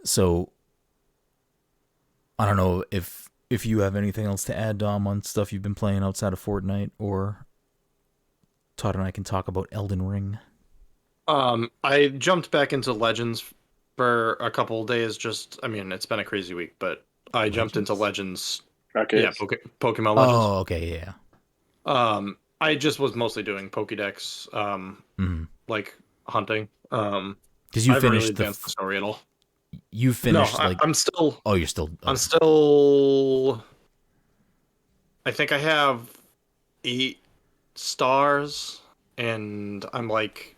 So I don't know if you have anything else to add, Dom, on stuff you've been playing outside of Fortnite, or Todd and I can talk about Elden Ring. I jumped back into Legends for a couple of days. It's been a crazy week, but I jumped into Legends. Okay. Yeah, Pokemon Legends. Oh, okay, yeah. I just was mostly doing Pokédex, like hunting. Because you I haven't really finished advanced the story at all. You finished no, I'm still. Oh, you're still. I'm still. I think I have 8 stars, and I'm like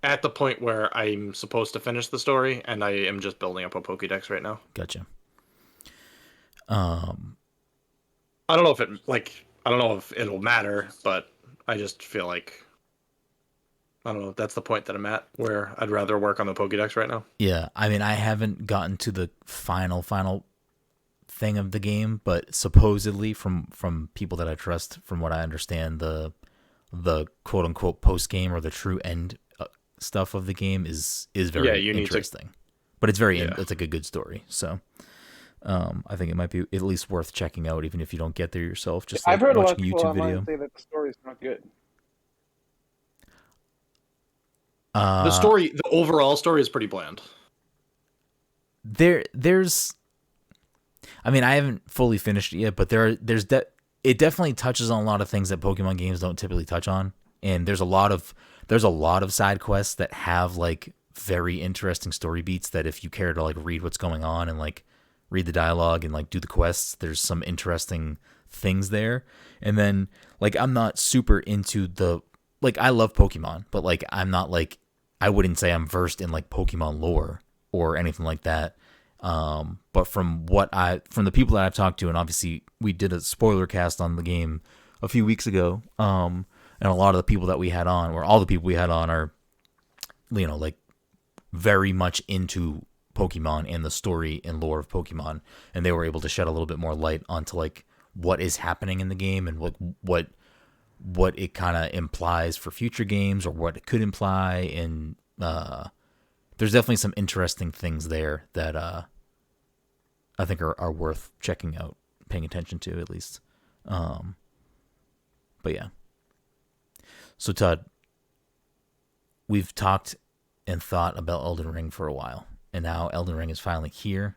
at the point where I'm supposed to finish the story, and I am just building up a Pokédex right now. Gotcha. I don't know if it'll matter, but I just feel like I don't know. That's the point that I'm at, where I'd rather work on the Pokédex right now. Yeah, I mean, I haven't gotten to the final thing of the game, but supposedly from people that I trust, from what I understand, the quote unquote post game or the true end stuff of the game is very interesting. But it's it's like a good story. So I think it might be at least worth checking out, even if you don't get there yourself. Just I've heard a lot of watching a people YouTube online video. say that the story's not good. The overall story is pretty bland. There's I mean, I haven't fully finished it yet, but it definitely touches on a lot of things that Pokemon games don't typically touch on. And there's a lot of side quests that have like very interesting story beats that if you care to like read what's going on and like read the dialogue and like do the quests, there's some interesting things there. And then like I'm not super into I love Pokemon, but like I'm not like I wouldn't say I'm versed in like Pokemon lore or anything like that. But from the people that I've talked to, and obviously we did a spoiler cast on the game a few weeks ago. And a lot of the people that we had on, or all the people we had on, are, like very much into Pokemon and the story and lore of Pokemon, and they were able to shed a little bit more light onto like what is happening in the game and what it kind of implies for future games or what it could imply. And there's definitely some interesting things there that I think are worth checking out, paying attention to at least. But yeah. So Todd, we've talked and thought about Elden Ring for a while, and now Elden Ring is finally here,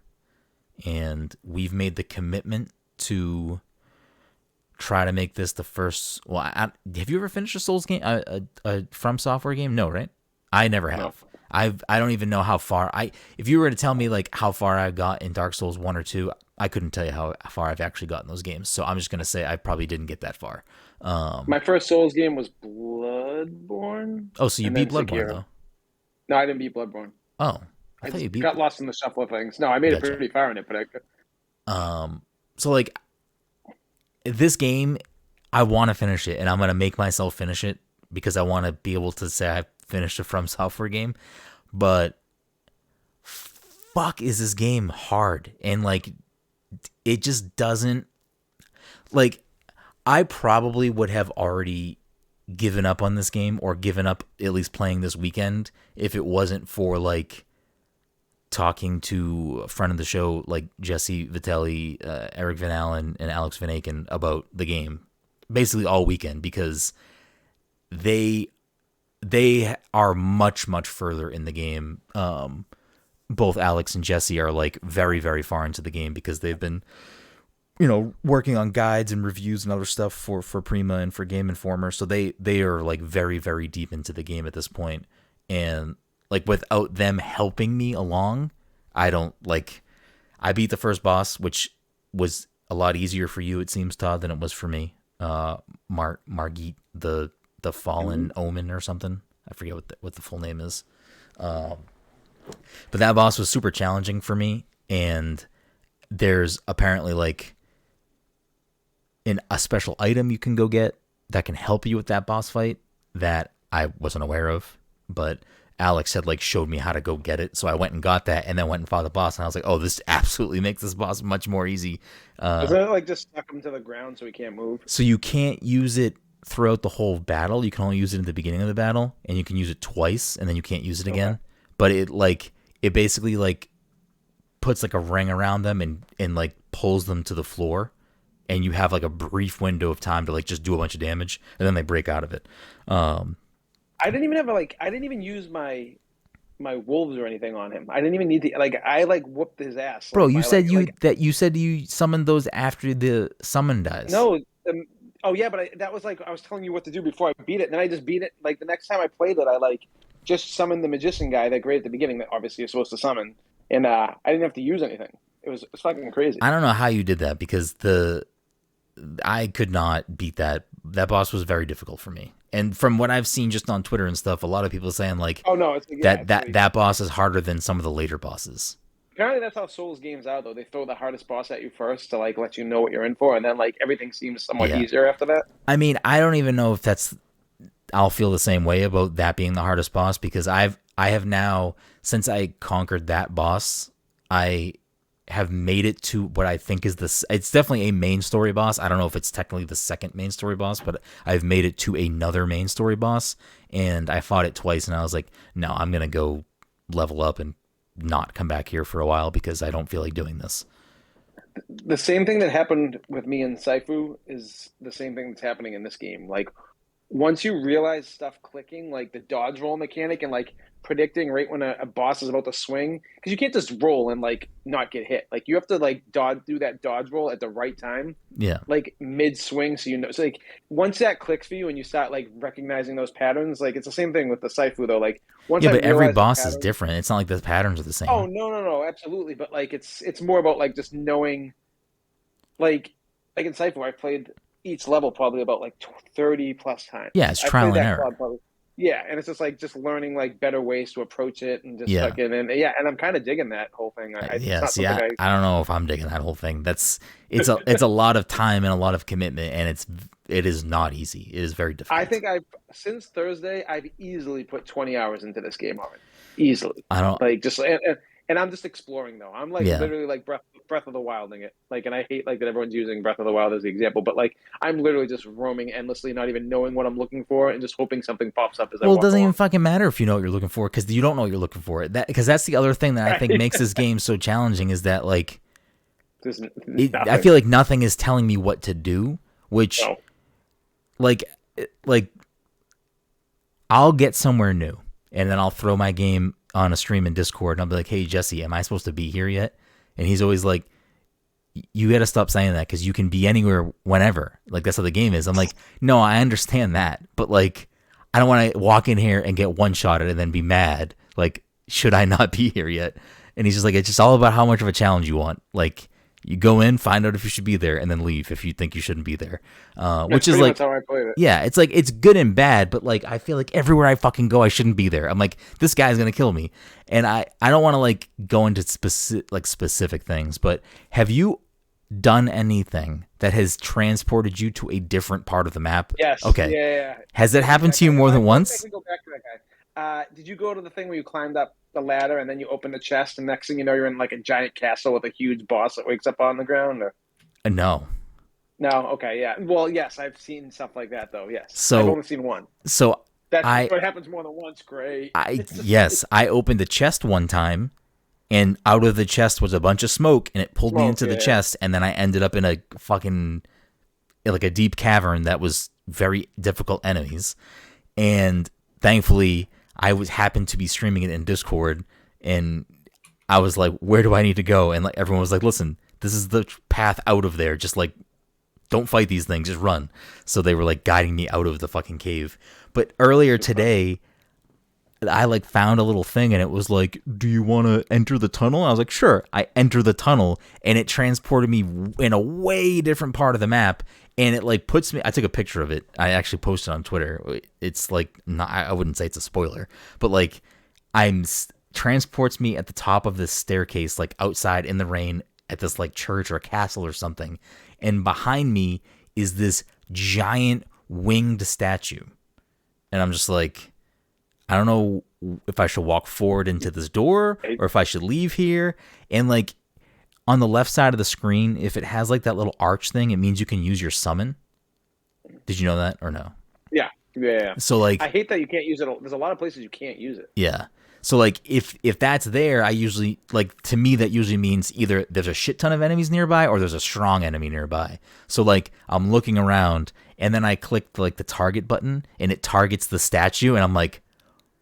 and we've made the commitment to try to make this the first. Well, have you ever finished a Souls game, a From Software game? No, right? I never have. No. I don't even know how far if you were to tell me like how far I got in Dark Souls 1 or 2, I couldn't tell you how far I've actually gotten those games. So I'm just gonna say I probably didn't get that far. My first Souls game was Bloodborne. Oh, so you and beat then Bloodborne Sekiro. though? No, I didn't beat Bloodborne. Oh, I I thought you beat. got lost in the shuffle of things. No, I made it Gotcha. pretty far in it, but So like this game, I want to finish it, and I'm gonna make myself finish it because I want to be able to say I finished a From Software game. But fuck, is this game hard? And like, it just doesn't. Like, I probably would have already given up on this game or given up at least playing this weekend if it wasn't for like talking to a friend of the show like Jesse Vitelli, Eric Van Allen, and Alex Van Aken about the game basically all weekend, because they are much further in the game. Both Alex and Jesse are like very, very far into the game because they've been, working on guides and reviews and other stuff for Prima and for Game Informer. So they are like very, very deep into the game at this point. And like without them helping me along, I beat the first boss, which was a lot easier for you, it seems, Todd, than it was for me. Margit, the Fallen Omen or something. I forget what the full name is. But that boss was super challenging for me, and there's apparently like a special item you can go get that can help you with that boss fight that I wasn't aware of, but Alex had like showed me how to go get it, so I went and got that, and then went and fought the boss, and I was like, oh, this absolutely makes this boss much more easy. isn't it like just stuck him to the ground so he can't move? So you can't use it throughout the whole battle. You can only use it in the beginning of the battle, and you can use it twice, and then you can't use it again. But it basically like puts like a ring around them and like pulls them to the floor, and you have like a brief window of time to like just do a bunch of damage, and then they break out of it. I didn't even use my wolves or anything on him. I didn't even need to I whooped his ass. Bro, Like, you by, said like, you said you summoned those after the summon dies. No. Oh yeah, but that was like I was telling you what to do before I beat it, and then I just beat it. Like the next time I played it, I just summoned the magician guy that great at the beginning that obviously you're supposed to summon, and I didn't have to use anything. It's fucking crazy. I don't know how you did that because I could not beat that. That boss was very difficult for me. And from what I've seen just on Twitter and stuff, a lot of people saying like, oh no, that boss is harder than some of the later bosses. Apparently that's how Souls games are though. They throw the hardest boss at you first to like let you know what you're in for, and then like everything seems somewhat easier after that. I mean, I don't even know if I'll feel the same way about that being the hardest boss, because I have now, since I conquered that boss, I have made it to what I think is it's definitely a main story boss. I don't know if it's technically the second main story boss, but I've made it to another main story boss, and I fought it twice, and I was like, no, I'm going to go level up and not come back here for a while because I don't feel like doing this. The same thing that happened with me in Saifu is the same thing that's happening in this game. Like once you realize stuff clicking, like the dodge roll mechanic and like predicting right when a boss is about to swing, because you can't just roll and like not get hit. Like you have to like do that dodge roll at the right time. Yeah. Like mid swing, so so like once that clicks for you and you start like recognizing those patterns, like it's the same thing with the Saifu though. Like once but every boss is different. It's not like the patterns are the same. Oh no, absolutely. But like it's more about like just knowing, like in Saifu, I played each level probably about like 30 plus times. Yeah, it's trial and error. Yeah, and it's just like just learning like better ways to approach it and just Yeah. fucking and yeah, and I'm kind of digging that whole thing. It's Yeah, not see, something I don't know if I'm digging that whole thing. It's a lot of time and a lot of commitment, and it is not easy. It is very difficult. I think since Thursday I've easily put 20 hours into this game already. Easily. I don't. Like just and I'm just exploring though. I'm like Yeah. literally like Breath of the Wilding it. Like, and I hate like that everyone's using Breath of the Wild as the example, but like I'm literally just roaming endlessly, not even knowing what I'm looking for, and just hoping something pops up as I Well, it walk doesn't even along. fucking matter if you know what you're looking for because you don't know what you're looking for. Because that's the other thing that I think Right. makes this game so challenging is that like There's I nothing. feel like nothing is telling me what to do, which No. like I'll get somewhere new and then I'll throw my game on a stream in Discord and I'll be like, "Hey Jesse, am I supposed to be here yet?" And he's always like, "You got to stop saying that because you can be anywhere whenever. Like that's how the game is." I'm like, "No, I understand that, but like I don't want to walk in here and get one shot at it and then be mad. Like, should I not be here yet?" And he's just like, "It's just all about how much of a challenge you want. Like, you go in, find out if you should be there, and then leave if you think you shouldn't be there." Which That's is pretty like, much how I played it. yeah, it's like it's good and bad, but like I feel like everywhere I fucking go, I shouldn't be there. I'm like, this guy's gonna kill me, and I don't want to like go into specific things. But have you done anything that has transported you to a different part of the map? Yes. Okay. Yeah. Has it happened to you more than once? Go back to that guy. Did you go to the thing where you climbed up the ladder and then you open the chest and next thing you know you're in like a giant castle with a huge boss that wakes up on the ground? Or... No. No. Okay. Yeah. Well, yes, I've seen stuff like that though. Yes. So I've only seen one. So That's I what happens more than once. Great. yes, I opened the chest one time, and out of the chest was a bunch of smoke, and it pulled me into the chest, and then I ended up in a fucking like a deep cavern that was very difficult enemies, and thankfully I happened to be streaming it in Discord, and I was like, "Where do I need to go?" And like everyone was like, "Listen, this is the path out of there. Just like don't fight these things, just run." So they were like guiding me out of the fucking cave. But earlier today, I like found a little thing and it was like, "Do you want to enter the tunnel?" I was like, "Sure." I enter the tunnel and it transported me in a way different part of the map. And it like puts me, I took a picture of it. I actually posted on Twitter. It's like, not, I wouldn't say it's a spoiler, but like transports me at the top of this staircase, like outside in the rain at this like church or a castle or something. And behind me is this giant winged statue. And I'm just like, I don't know if I should walk forward into this door or if I should leave here. And like on the left side of the screen, if it has like that little arch thing, it means you can use your summon. Did you know that or no? Yeah. So like, I hate that you can't use it. There's a lot of places you can't use it. yeah. So like if that's there, I usually like, to me that usually means either there's a shit ton of enemies nearby or there's a strong enemy nearby. So like I'm looking around and then I click like the target button and it targets the statue and I'm like,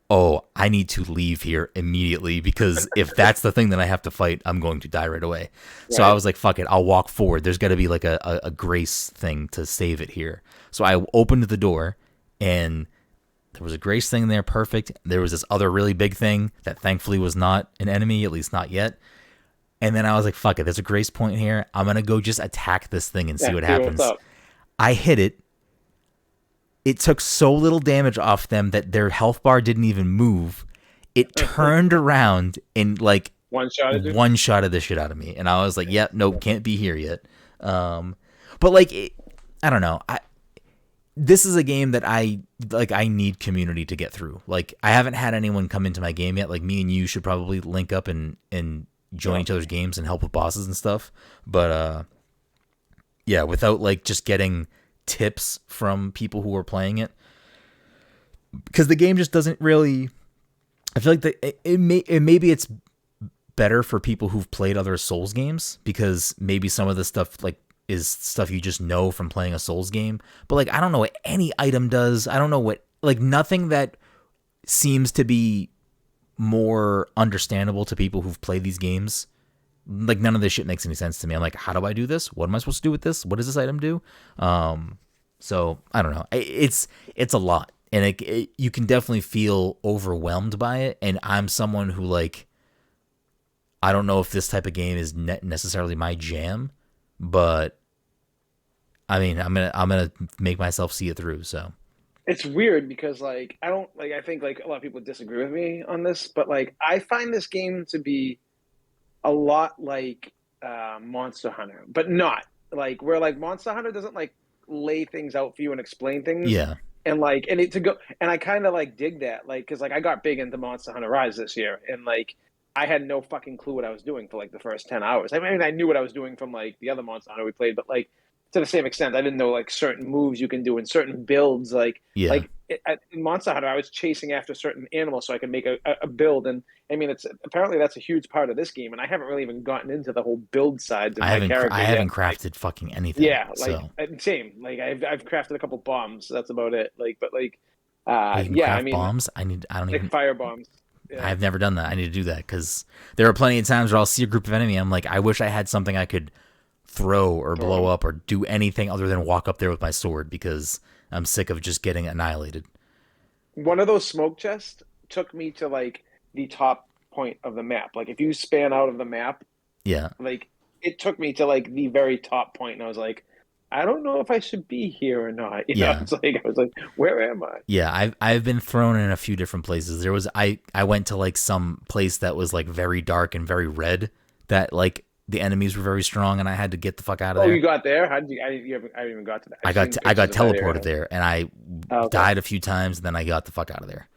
"Oh, I need to leave here immediately because if that's the thing that I have to fight, I'm going to die right away." Right. So I was like, "Fuck it, I'll walk forward. There's got to be like a grace thing to save it here." So I opened the door and there was a grace thing there, perfect. There was this other really big thing that thankfully was not an enemy, at least not yet. And then I was like, "Fuck it, there's a grace point here. I'm going to go just attack this thing and see what happens." I hit it. It took so little damage off them that their health bar didn't even move. It turned around and like one-shotted the shit out of me. And I was like, "Yep, nope, can't be here yet." But like, I don't know. This is a game that I need community to get through. Like I haven't had anyone come into my game yet. Like me and you should probably link up and join each other's games and help with bosses and stuff. But yeah, without like just getting tips from people who are playing it, because the game just doesn't really, I feel like maybe it's better for people who've played other Souls games because maybe some of the stuff like is stuff you just know from playing a Souls game, but like I don't know what any item does. I don't know what, like nothing that seems to be more understandable to people who've played these games. Like none of this shit makes any sense to me. I'm like, how do I do this? What am I supposed to do with this? What does this item do? So I don't know. It's a lot, and you can definitely feel overwhelmed by it. And I'm someone who like, I don't know if this type of game is necessarily my jam, but I mean, I'm gonna make myself see it through. So it's weird because like I don't like I think like a lot of people disagree with me on this, but like I find this game to be a lot like Monster Hunter, but not like where like Monster Hunter doesn't like lay things out for you and explain things. Yeah. And like, and it to go, and I kind of like dig that, like, cause like I got big into Monster Hunter Rise this year, and like I had no fucking clue what I was doing for like the first 10 hours. I mean, I knew what I was doing from like the other Monster Hunter we played, but like to the same extent, I didn't know like certain moves you can do and certain builds. Yeah. In Monster Hunter, I was chasing after certain animals so I could make a build, and I mean, it's apparently that's a huge part of this game, and I haven't really even gotten into the whole build sides of my character I yet. haven't crafted fucking anything. Yeah, like so. same. Like I've crafted a couple bombs. That's about it. Like, but like, You can yeah, craft I mean, bombs. I don't like even. fire bombs. Yeah. I've never done that. I need to do that because there are plenty of times where I'll see a group of enemy. I'm like, I wish I had something I could throw or blow up or do anything other than walk up there with my sword because I'm sick of just getting annihilated. One of those smoke chests took me to like the top point of the map. Like if you span out of the map, Yeah. like it took me to like the very top point, and I was like, I don't know if I should be here or not. You know, it's like I was like, where am I? Yeah, I've been thrown in a few different places. There was I went to like some place that was like very dark and very red that like the enemies were very strong and I had to get the fuck out of there. Oh, you got there? How did you? I haven't even got to that. I got teleported there and I died a few times and then I got the fuck out of there.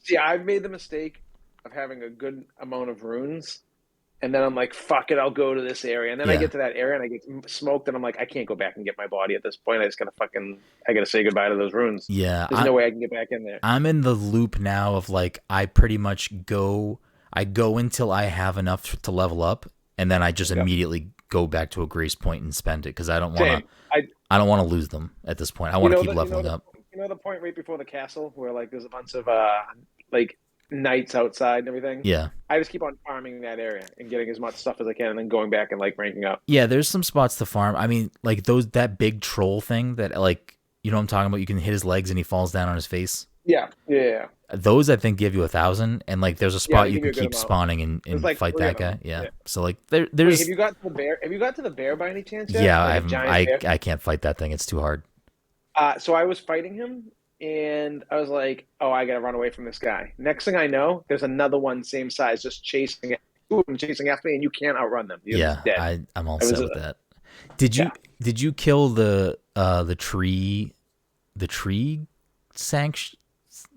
See, I've made the mistake of having a good amount of runes. And then I'm like, fuck it, I'll go to this area. And then I get to that area and I get smoked and I'm like, I can't go back and get my body at this point. I gotta say goodbye to those runes. Yeah. There's no way I can get back in there. I'm in the loop now of like, I pretty much go until I have enough to level up. And then I just immediately go back to a grace point and spend it. Cause I don't want to lose them at this point. I want to keep leveling up. You know the point right before the castle where like there's a bunch of like knights outside and everything. Yeah, I just keep on farming that area and getting as much stuff as I can, and then going back and like ranking up. Yeah, there's some spots to farm. I mean, like that big troll thing that like you know what I'm talking about. You can hit his legs and he falls down on his face. Yeah. Those I think give you 1,000, and like there's a spot you can keep amount. spawning and like fight that guy. Yeah. So like there's. Wait, have you got to the bear? Have you got to the bear by any chance yet? Yeah, like I can't fight that thing. It's too hard. So I was fighting him. And I was like, oh, I got to run away from this guy. Next thing I know, there's another one same size just chasing after me, and you can't outrun them. You're dead. I'm all set with that. Did you kill the tree sanction?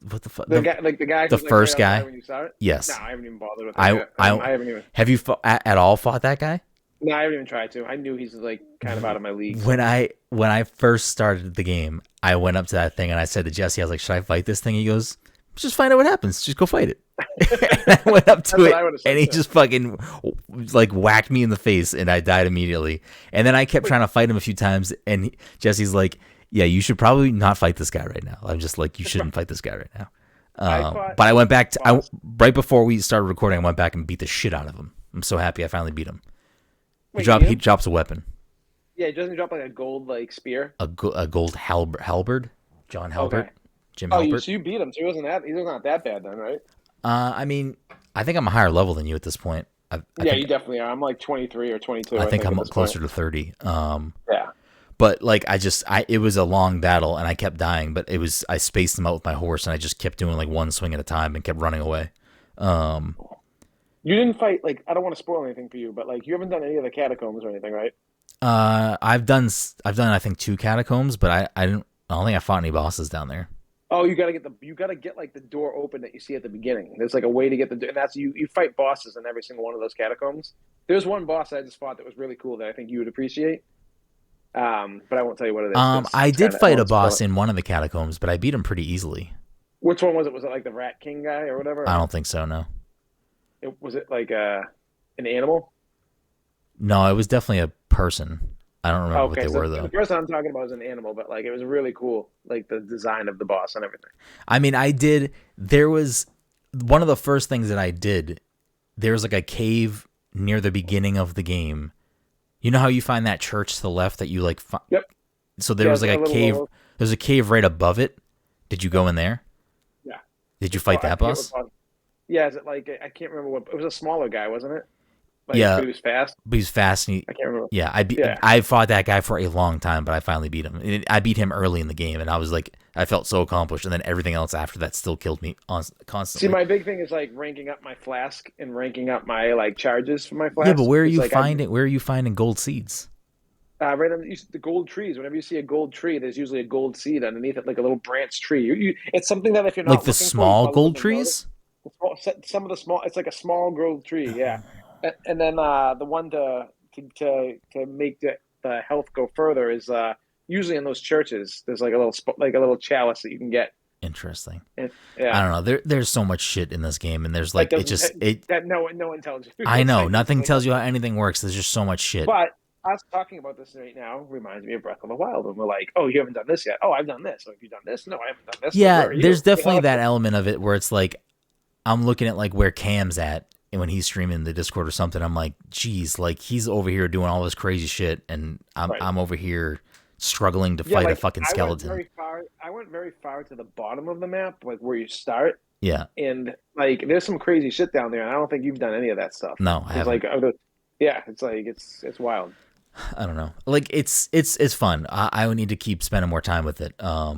What the fuck? The first guy? When you saw it? Yes. No, I haven't even bothered with that. I haven't even. Have you at all fought that guy? No, I haven't even tried to. I knew he's like kind of out of my league. When I first started the game, I went up to that thing and I said to Jesse, I was like, "Should I fight this thing?" He goes, "Just find out what happens. Just go fight it." And I went up to it, and he just fucking like whacked me in the face, and I died immediately. And then I kept trying to fight him a few times, and Jesse's like, "Yeah, you should probably not fight this guy right now." I'm just like, "You shouldn't fight this guy right now." But I went back to right before we started recording. I went back and beat the shit out of him. I'm so happy I finally beat him. He drops a weapon. Yeah, doesn't he drop like a gold like spear? A gold halberd. John Halbert. Okay. Jim Halbert. So you beat him. So he was not that bad then, right? I mean, I think I'm a higher level than you at this point. I think, you definitely are. I'm like 23 or 22. I think I'm closer to 30. Yeah. But like it was a long battle and I kept dying, but I spaced them out with my horse and I just kept doing like one swing at a time and kept running away. You didn't fight, like, I don't want to spoil anything for you, but like you haven't done any of the catacombs or anything, right? I've done I think 2 catacombs, but I don't think I fought any bosses down there. Oh, you gotta get like the door open that you see at the beginning. There's like a way to get the door, and that's you fight bosses in every single one of those catacombs. There's one boss I just fought that was really cool that I think you would appreciate. But I won't tell you what it is. I did fight a boss in one of the catacombs, but I beat him pretty easily. Which one was it? Was it like the Rat King guy or whatever? I don't think so, no. Was it like an animal? No, it was definitely a person. I don't remember what they were, though. The person I'm talking about is an animal, but like it was really cool, like the design of the boss and everything. I mean, there was one of the first things that I did, there was like a cave near the beginning of the game. You know how you find that church to the left that you like? Yep. So there was like a cave. Lower. There's a cave right above it. Did you go in there? Yeah. Did you fight that boss? Yeah, is it like I can't remember what it was, a smaller guy, wasn't it? Like, Yeah. but he was fast. But he's fast. And I can't remember. yeah, Yeah. I fought that guy for a long time, but I finally beat him. I beat him early in the game, and I was like, I felt so accomplished. And then everything else after that still killed me constantly. See, my big thing is like ranking up my flask and ranking up my like charges for my flask. Yeah, but where are It's you like, finding? Where are you finding gold seeds? right on the gold trees. Whenever you see a gold tree, there's usually a gold seed underneath it, like a little branch tree. It's something that if you're not Like the looking small for, you gold probably wouldn't trees? notice. Some of the small, it's like a small gold tree, yeah. And then the one to make the health go further is usually in those churches. There's like a little chalice that you can get. Interesting. And, I yeah, don't know. There's so much shit in this game, and there's like that it just doesn't it. that no one tells you. I It's know like, nothing like, tells you how anything works. There's just so much shit. But us talking about this right now reminds me of Breath of the Wild, and we're like, "Oh, you haven't done this yet? Oh, I've done this. Oh, have you done this? No, I haven't done this. Yeah, Where are you? there's definitely You know, that element of it where it's like I'm looking at like where Cam's at, and when he's streaming the Discord or something, I'm like, geez, like he's over here doing all this crazy shit, and Right. I'm over here struggling to Yeah, fight a like, fucking skeleton. I went very far to the bottom of the map, like where you start, Yeah, and like there's some crazy shit down there, and I don't think you've done any of that stuff. no, I It's haven't. like, it's like it's wild. I don't know. Like it's fun. I would need to keep spending more time with it. I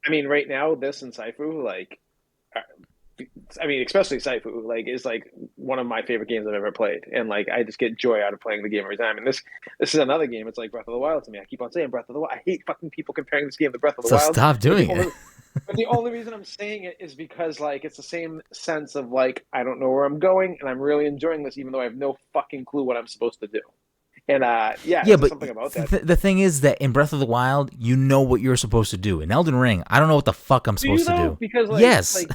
mean, right now, this and Saifu, like, especially Saifu, like, is like one of my favorite games I've ever played, and like I just get joy out of playing the game every time. And this is another game. It's like Breath of the Wild to me. I keep on saying Breath of the Wild. I hate fucking people comparing this game to Breath of the So Wild. stop doing it. But the only reason I'm saying it is because like it's the same sense of like I don't know where I'm going, and I'm really enjoying this, even though I have no fucking clue what I'm supposed to do. And Yeah, there's but something about that. the thing is that in Breath of the Wild, you know what you're supposed to do. In Elden Ring, I don't know what the fuck I'm Do you supposed to though? do. Because like, Yes.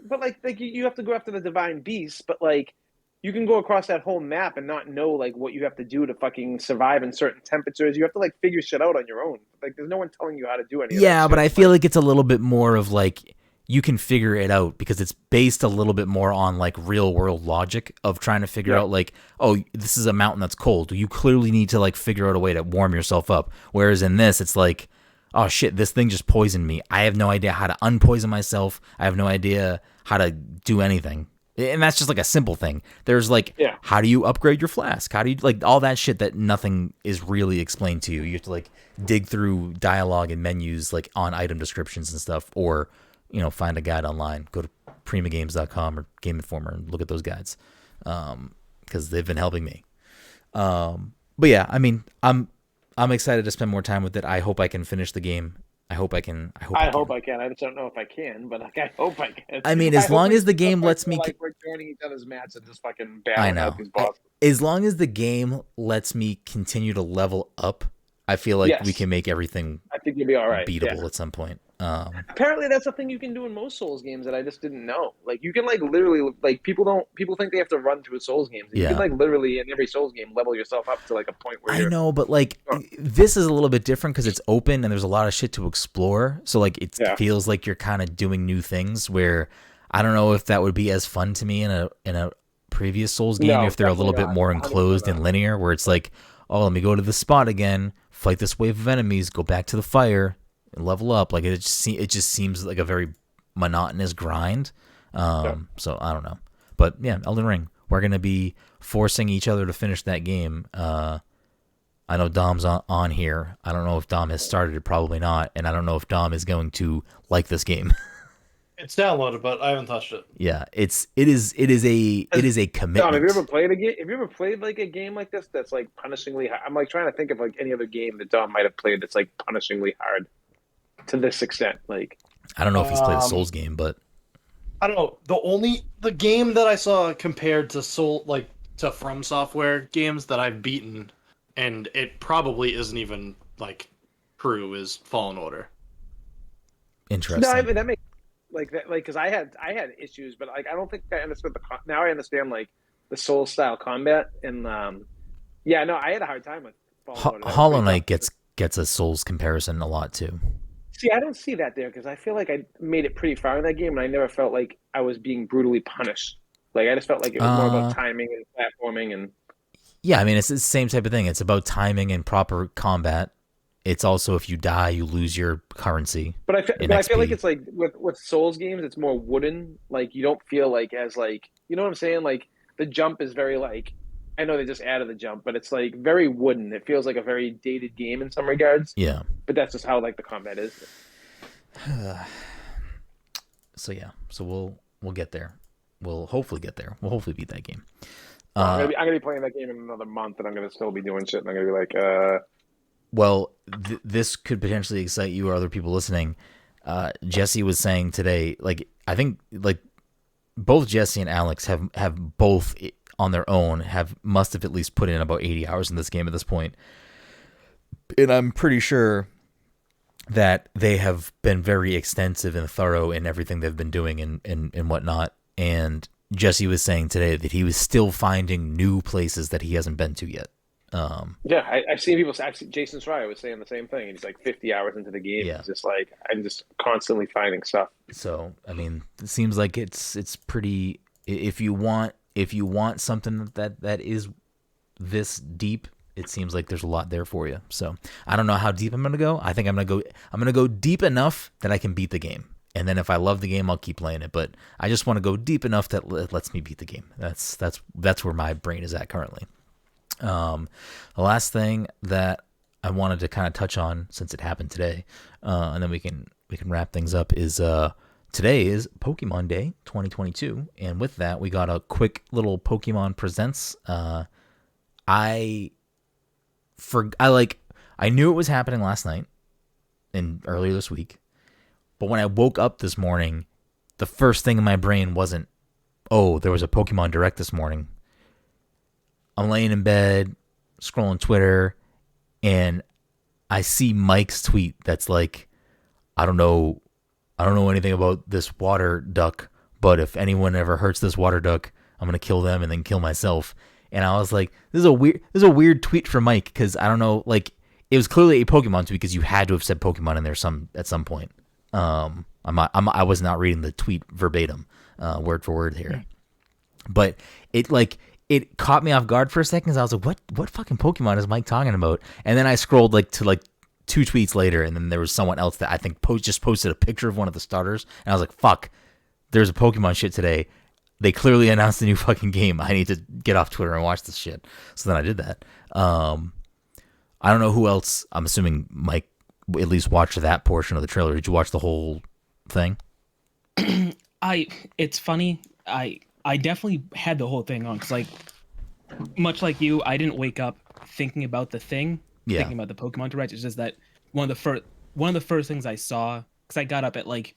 but you have to go after the divine beast, but like you can go across that whole map and not know like what you have to do to fucking survive in certain temperatures. You have to like figure shit out on your own. Like there's no one telling you how to do any of that. Yeah, but shit. I feel like it's a little bit more of like you can figure it out because it's based a little bit more on like real world logic of trying to figure out like, oh, this is a mountain that's cold. You clearly need to like figure out a way to warm yourself up. Whereas in this, it's like, oh shit, this thing just poisoned me. I have no idea how to unpoison myself. I have no idea how to do anything. And that's just like a simple thing. There's like, how do you upgrade your flask? How do you like all that shit that nothing is really explained to you? You have to like dig through dialogue and menus like on item descriptions and stuff, or find a guide online. Go to primagames.com or Game Informer and look at those guides, because they've been helping me. But yeah, I mean, I'm excited to spend more time with it. I hope I can finish the game. I hope I can. I hope I can. I just don't know if I can, but like, I hope I can. I mean, as long as the game lets me, like we're joining each other's mats and just fucking battling out these bosses. As long as the game lets me continue to level up, I feel like we can make everything. I think you'll be all right. Beatable at some point. Apparently, that's a thing you can do in most Souls games that I just didn't know. Like you can like literally like people think they have to run through Souls games. You can like literally in every Souls game level yourself up to like a point where I know, but like this is a little bit different because it's open and there's a lot of shit to explore. So like it feels like you're kind of doing new things. Where I don't know if that would be as fun to me in a previous Souls game if they're a little bit more enclosed and linear. Where it's like, oh, let me go to the spot again, fight this wave of enemies, go back to the fire. And level up. Like it just seems like a very monotonous grind. So I don't know, but yeah, Elden Ring. We're gonna be forcing each other to finish that game. I know Dom's on here. I don't know if Dom has started it. Probably not. And I don't know if Dom is going to like this game. It's downloaded, but I haven't touched it. Yeah, it is a commitment. Dom, have you ever played a game? Have you ever played like a game like this that's like punishingly hard? I'm like trying to think of like any other game that Dom might have played that's like punishingly hard. To this extent, like I don't know if he's played a Souls game, but I don't know. The game that I saw compared to to From Software games that I've beaten, and it probably isn't even like true, is Fallen Order. Interesting. No, I mean that makes like that because I had issues, but like I don't think I understood now I understand like the Soul style combat and I had a hard time with Fallen Order. Hollow Knight gets a Souls comparison a lot too. See, I don't see that there because I feel like I made it pretty far in that game, and I never felt like I was being brutally punished. Like I just felt like it was more about timing and platforming and. Yeah, I mean it's the same type of thing. It's about timing and proper combat. It's also if you die, you lose your currency. But I feel like it's like with Souls games, it's more wooden. Like you don't feel like as like you know what I'm saying. Like the jump is very like I know they just added the jump, but it's like very wooden. It feels like a very dated game in some regards. Yeah. But that's just how like the combat is. So yeah, so we'll get there. We'll hopefully get there. We'll hopefully beat that game. I'm gonna be playing that game in another month, and I'm gonna still be doing shit. And I'm gonna be like, Well, this could potentially excite you or other people listening. Jesse was saying today, like I think like both Jesse and Alex have both on their own must have at least put in about 80 hours in this game at this point, and I'm pretty sure that they have been very extensive and thorough in everything they've been doing and whatnot. And Jesse was saying today that he was still finding new places that he hasn't been to yet. yeah, I've seen people. Jason Schreier was saying the same thing. He's like 50 hours into the game. Yeah. He's just like, I'm just constantly finding stuff. So I mean, it seems like it's pretty. If you want something that is this deep, it seems like there's a lot there for you. So I don't know how deep I'm gonna go. I think I'm gonna go deep enough that I can beat the game. And then if I love the game, I'll keep playing it. But I just want to go deep enough that it lets me beat the game. That's where my brain is at currently. The last thing that I wanted to kind of touch on, since it happened today, and then we can wrap things up, is today is Pokemon Day 2022, and with that we got a quick little Pokemon Presents. I knew it was happening last night and earlier this week. But when I woke up this morning, the first thing in my brain wasn't, oh, there was a Pokemon Direct this morning. I'm laying in bed, scrolling Twitter, and I see Mike's tweet that's like, I don't know anything about this water duck, but if anyone ever hurts this water duck, I'm going to kill them and then kill myself. And I was like, this is a weird tweet for Mike, because I don't know, like, it was clearly a Pokemon tweet because you had to have said Pokemon in there at some point. I was not reading the tweet verbatim, word for word here, but it caught me off guard for a second. 'Cause I was like, what fucking Pokemon is Mike talking about? And then I scrolled to 2 tweets later, and then there was someone else that I think just posted a picture of one of the starters, and I was like, fuck, there's a Pokemon shit today. They clearly announced a new fucking game. I need to get off Twitter and watch this shit. So then I did that. I don't know who else. I'm assuming Mike at least watch that portion of the trailer. Did you watch the whole thing? It's funny. I definitely had the whole thing on, because like, much like you, I didn't wake up thinking about the thing, thinking about the Pokemon Direct. It's just that one of the first things I saw, because I got up at let's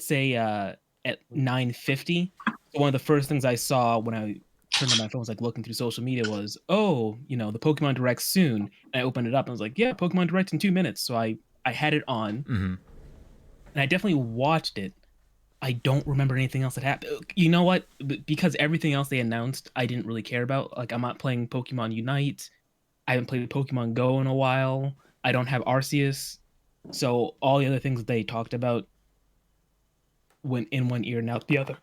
say at 9:50. One of the first things I saw when I turned on my phone, was like looking through social media, was, oh, the Pokemon Direct soon. And I opened it up and I was like, yeah, Pokemon Direct in 2 minutes. So I had it on, Mm-hmm. and I definitely watched it. I don't remember anything else that happened. You know what? Because everything else they announced, I didn't really care about. Like, I'm not playing Pokemon Unite. I haven't played Pokemon Go in a while. I don't have Arceus. So all the other things that they talked about went in one ear and out the other.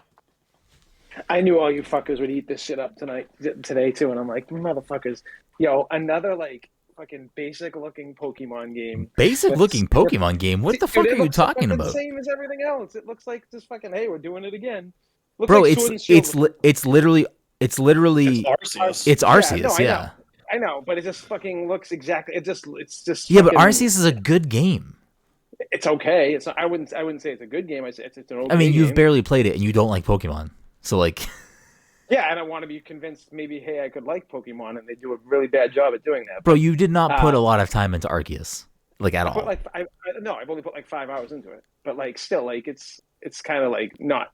I knew all you fuckers would eat this shit up today too, and I'm like, motherfuckers, yo, another like fucking basic looking Pokemon game. Basic looking Pokemon game? What the fuck are you talking about? It's the same as everything else. It looks like just fucking, hey, we're doing it again. Looks Bro, like it's literally Arceus. It's Arceus, yeah. I know, but it just fucking looks exactly. It's just. Yeah, fucking, but Arceus is a good game. It's okay. It's not, I wouldn't say it's a good game. It's an okay. I mean, you've game. barely played it, and you don't like Pokemon, so like. Yeah, and I want to be convinced maybe, hey, I could like Pokemon, and they do a really bad job at doing that. Bro, you did not put a lot of time into Arceus, like at all. I've only put like 5 hours into it, but like still, like it's kind of like not.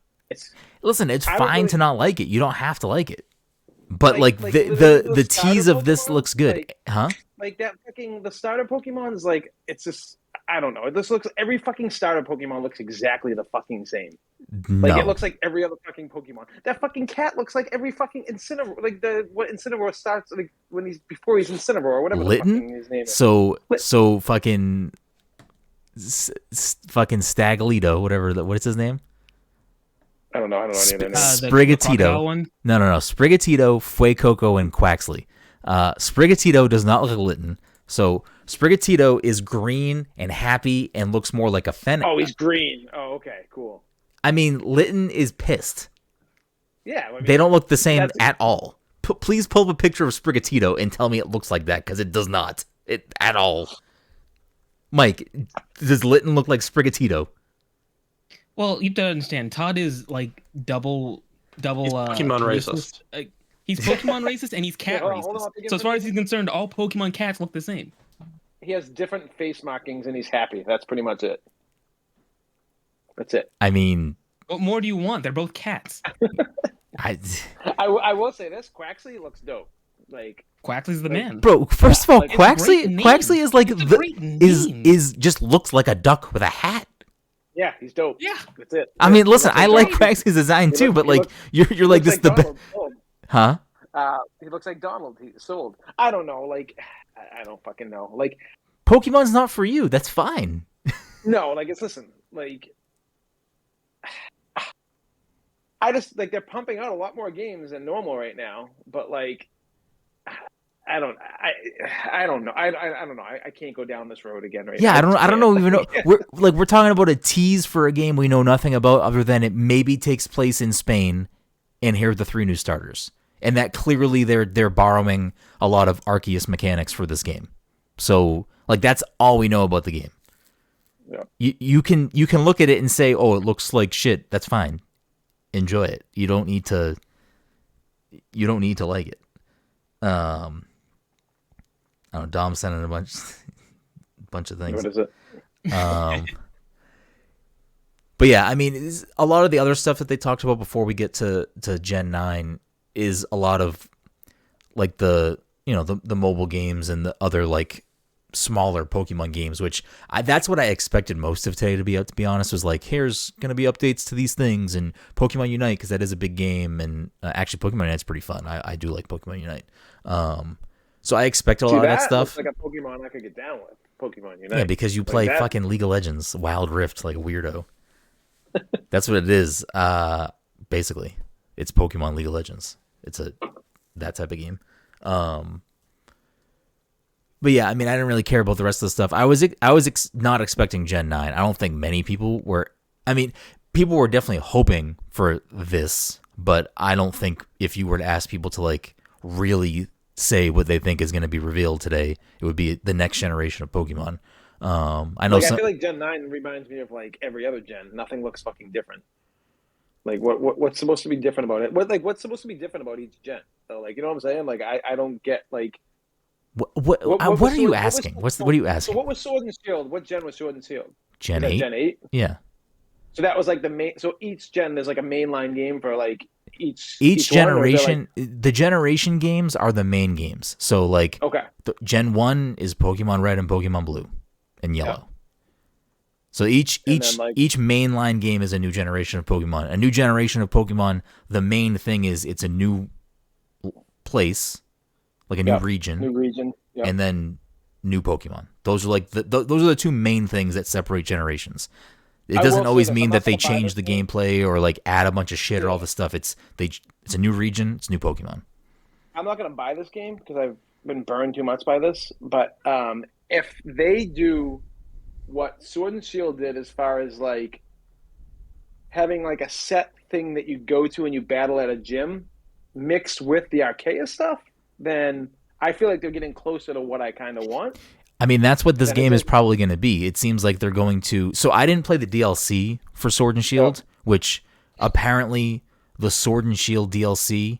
Listen, it's fine really, to not like it. You don't have to like it, but the tease of this Pokemon, looks good, huh? Like that fucking the starter Pokemon is like, it's just, I don't know. This looks, every fucking starter Pokemon looks exactly the fucking same. Like, it looks like every other fucking Pokemon. That fucking cat looks like every fucking Incineroar. Like what Incineroar starts, like when before he's Incineroar or whatever the fucking his name is. So fucking Stagalito, what is his name? I don't know any of their names. Sprigatito. No. Sprigatito, Fuecoco, and Quaxley. Sprigatito does not look like Litten. So Sprigatito is green and happy and looks more like a Fennec. Oh, he's green. Oh, okay, cool. I mean, Litten is pissed. Yeah. I mean, they don't look the same at all. please pull up a picture of Sprigatito and tell me it looks like that, because it does not at all. Mike, does Litten look like Sprigatito? Well, you have to understand, Todd is like double. He's Pokemon racist. He's Pokemon racist and he's cat hold on, racist. So as far as he's concerned, all Pokemon cats look the same. He has different face markings and he's happy. That's pretty much it. That's it. I mean, What more do you want? They're both cats. I will say this: Quaxley looks dope. Like Quaxley's the man. bro, first of all, like, Quaxley is like name. is just looks like a duck with a hat. Yeah, he's dope. Yeah. That's it. I mean, listen, I like Donald. Quaxley's design He too, looks- but he like looks- you're like He this looks the Donald. Sold. huh? He looks like Donald. He sold. I don't know. Like, I don't fucking know. Like, Pokemon's not for you. That's fine. no. Like, listen. Like, I just like they're pumping out a lot more games than normal right now. But like, I don't know. I don't know. I can't go down this road again right Yeah, now. I don't know even know. We're talking about a tease for a game we know nothing about other than it maybe takes place in Spain, and here are the 3 new starters. And that clearly they're borrowing a lot of Arceus mechanics for this game. So like that's all we know about the game. Yeah. You can look at it and say, "Oh, it looks like shit." That's fine. Enjoy it. You don't need to like it. I don't know, Dom sent in a bunch of things. What is it? But yeah, I mean, a lot of the other stuff that they talked about before we get to Gen 9 is a lot of like the mobile games and the other like smaller Pokemon games, which that's what I expected most of today to be out, to be honest, was like, here's going to be updates to these things and Pokemon Unite, because that is a big game. And actually Pokemon Unite's pretty fun. I do like Pokemon Unite. So I expected a lot of that stuff. Looks like a Pokemon I could get down with. Pokemon Unite. Yeah, because you play that. fucking League of Legends, Wild Rift, like a weirdo. That's what it is. Basically, it's Pokemon League of Legends. It's that type of game. But yeah, I mean, I didn't really care about the rest of the stuff. I was not expecting Gen 9. I don't think many people were. I mean, people were definitely hoping for this, but I don't think if you were to ask people to like really say what they think is going to be revealed today, it would be the next generation of Pokemon. I know. I feel like Gen 9 reminds me of like every other gen. Nothing looks fucking different. Like what's supposed to be different about it? What's supposed to be different about each gen? So like, you know what I'm saying? Like I don't get like. What are you asking? What are you asking? So what was Sword and Shield? What gen was Sword and Shield? Gen Was that 8? Gen 8? Yeah. So that was like the main. So each gen there's like a mainline game for like each generation. One, like, the generation games are the main games. So like, okay. Gen 1 is Pokemon Red and Pokemon Blue and Yellow. Yeah. So each mainline game is a new generation of Pokemon. A new generation of Pokemon, the main thing is it's a new place, like a new region, and then new Pokemon. Those are like those are the 2 main things that separate generations. It doesn't always mean that they change the gameplay or like add a bunch of shit or all this stuff. It's a new region, it's new Pokemon. I'm not gonna buy this game because I've been burned too much by this. But if they do what Sword and Shield did, as far as like having like a set thing that you go to and you battle at a gym, mixed with the Arceus stuff, then I feel like they're getting closer to what I kind of want. I mean, that's what this game is probably going to be. It seems like they're going to... So I didn't play the DLC for Sword and Shield, which apparently the Sword and Shield DLC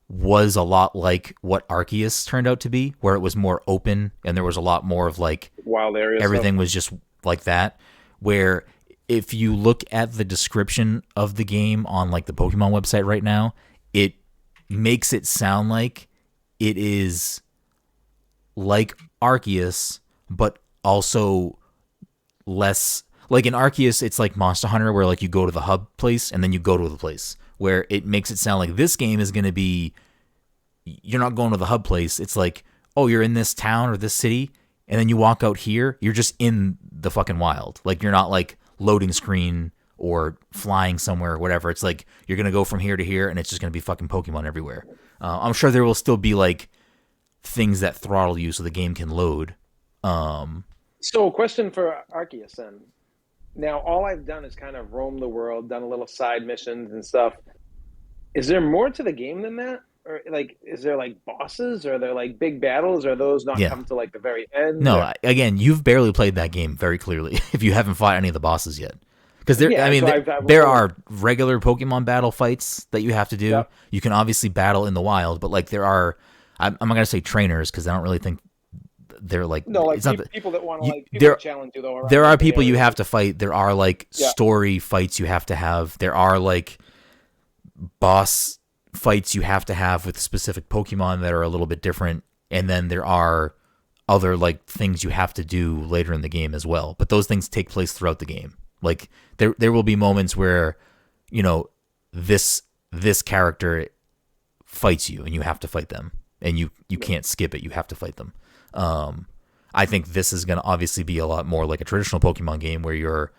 was a lot like what Arceus turned out to be, where it was more open and there was a lot more of like... Wild areas. Everything was just like that, where if you look at the description of the game on like the Pokemon website right now, it makes it sound like it is like Arceus, but also less like in Arceus. It's like Monster Hunter, where like you go to the hub place and then you go to the place, where it makes it sound like this game is going to be, you're not going to the hub place. It's like, oh, you're in this town or this city, and then you walk out here, you're just in the fucking wild. Like, you're not like loading screen or flying somewhere or whatever. It's like you're going to go from here to here, and it's just going to be fucking Pokemon everywhere. I'm sure there will still be like things that throttle you so the game can load. So, question for Arceus then. Now, all I've done is kind of roam the world, done a little side missions and stuff. Is there more to the game than that? or like, is there like bosses? Or are there like big battles? Or those not Yeah. come to like the very end? No, again, you've barely played that game very clearly if you haven't fought any of the bosses yet. Because there are regular Pokemon battle fights that you have to do. Yep. You can obviously battle in the wild, but like there are, I'm not gonna say trainers because I don't really think they're like no, like it's not people that want to like people there. that challenge you though. There are people you areas. have to fight. There are like story fights you have to have. There are like boss fights you have to have with specific Pokemon that are a little bit different, and then there are other like things you have to do later in the game as well. But those things take place throughout the game. Like there will be moments where, you know, this character fights you and you have to fight them, and you can't skip it. You have to fight them. I think this is going to obviously be a lot more like a traditional Pokemon game where you're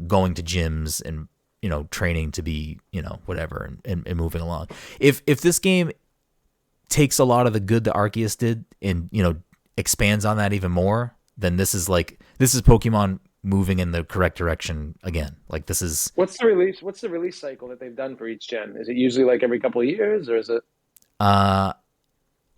going to gyms and, you know, training to be, you know, whatever and moving along. If this game takes a lot of the good that Arceus did and, you know, expands on that even more, then this is Pokemon moving in the correct direction again. Like this is What's the release cycle that they've done for each gen? Is it usually like every couple of years, or is it? I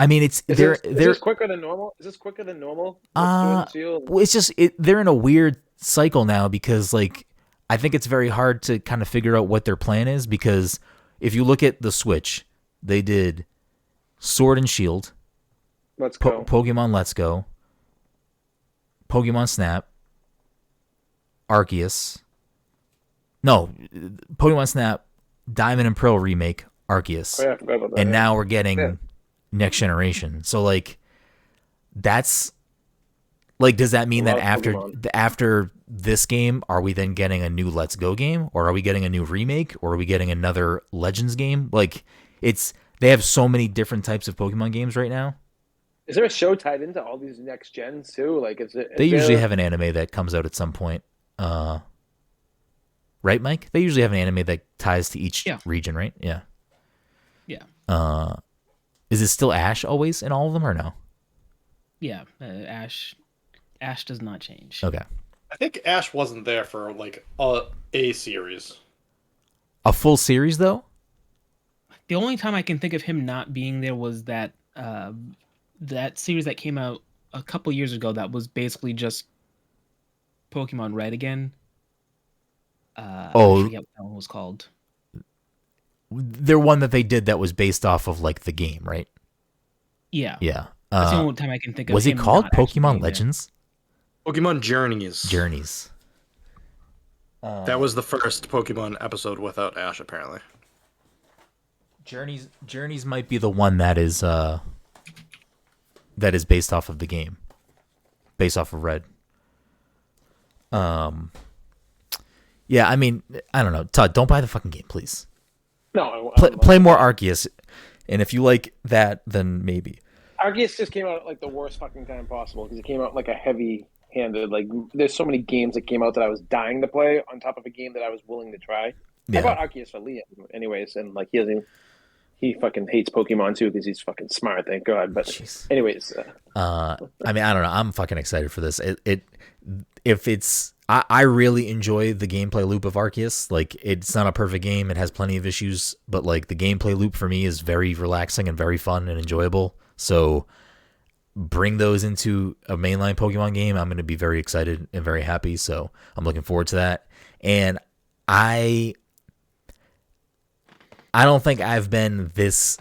mean, is this quicker than normal? Is this quicker than normal? Well, it's just they're in a weird cycle now because like I think it's very hard to kind of figure out what their plan is, because if you look at the Switch, they did Sword and Shield, Let's go. Pokemon Let's Go, Pokemon Snap, Arceus. No, Pokemon Snap, Diamond and Pearl remake, Arceus. Oh, yeah, I forgot about that. And now we're getting next generation. So like that's like, does that mean that after this game, are we then getting a new Let's Go game, or are we getting a new remake, or are we getting another Legends game? Like they have so many different types of Pokemon games right now. Is there a show tied into all these next gens too? Like, they usually have an anime that comes out at some point. Right, Mike? They usually have an anime that ties to each region, right? Yeah. Yeah. Is it still Ash always in all of them, or no? Yeah, Ash does not change. Okay. I think Ash wasn't there for like a series. A full series, though? The only time I can think of him not being there was that that series that came out a couple years ago that was basically just Pokemon Red again. I forget what that one was called. They're one that they did that was based off of like the game, right? Yeah. Yeah. That's the only time I can think of. Was it called Pokemon Legends? Pokemon Journeys. Journeys. That was the first Pokemon episode without Ash, apparently. Journeys might be the one that is based off of the game, based off of Red. Yeah, I mean, I don't know. Todd, don't buy the fucking game, please. No, play more Arceus, and if you like that, then maybe. Arceus just came out at like the worst fucking time possible because it came out like a heavy-handed. Like, there's so many games that came out that I was dying to play on top of a game that I was willing to try. Yeah. I bought Arceus for Liam, anyways, and like he fucking hates Pokemon too because he's fucking smart, thank God. But anyways, I mean, I don't know. I'm fucking excited for this. I really enjoy the gameplay loop of Arceus. Like, it's not a perfect game. It has plenty of issues, but like the gameplay loop for me is very relaxing and very fun and enjoyable. So bring those into a mainline Pokemon game. I'm going to be very excited and very happy. So I'm looking forward to that. And I don't think I've been this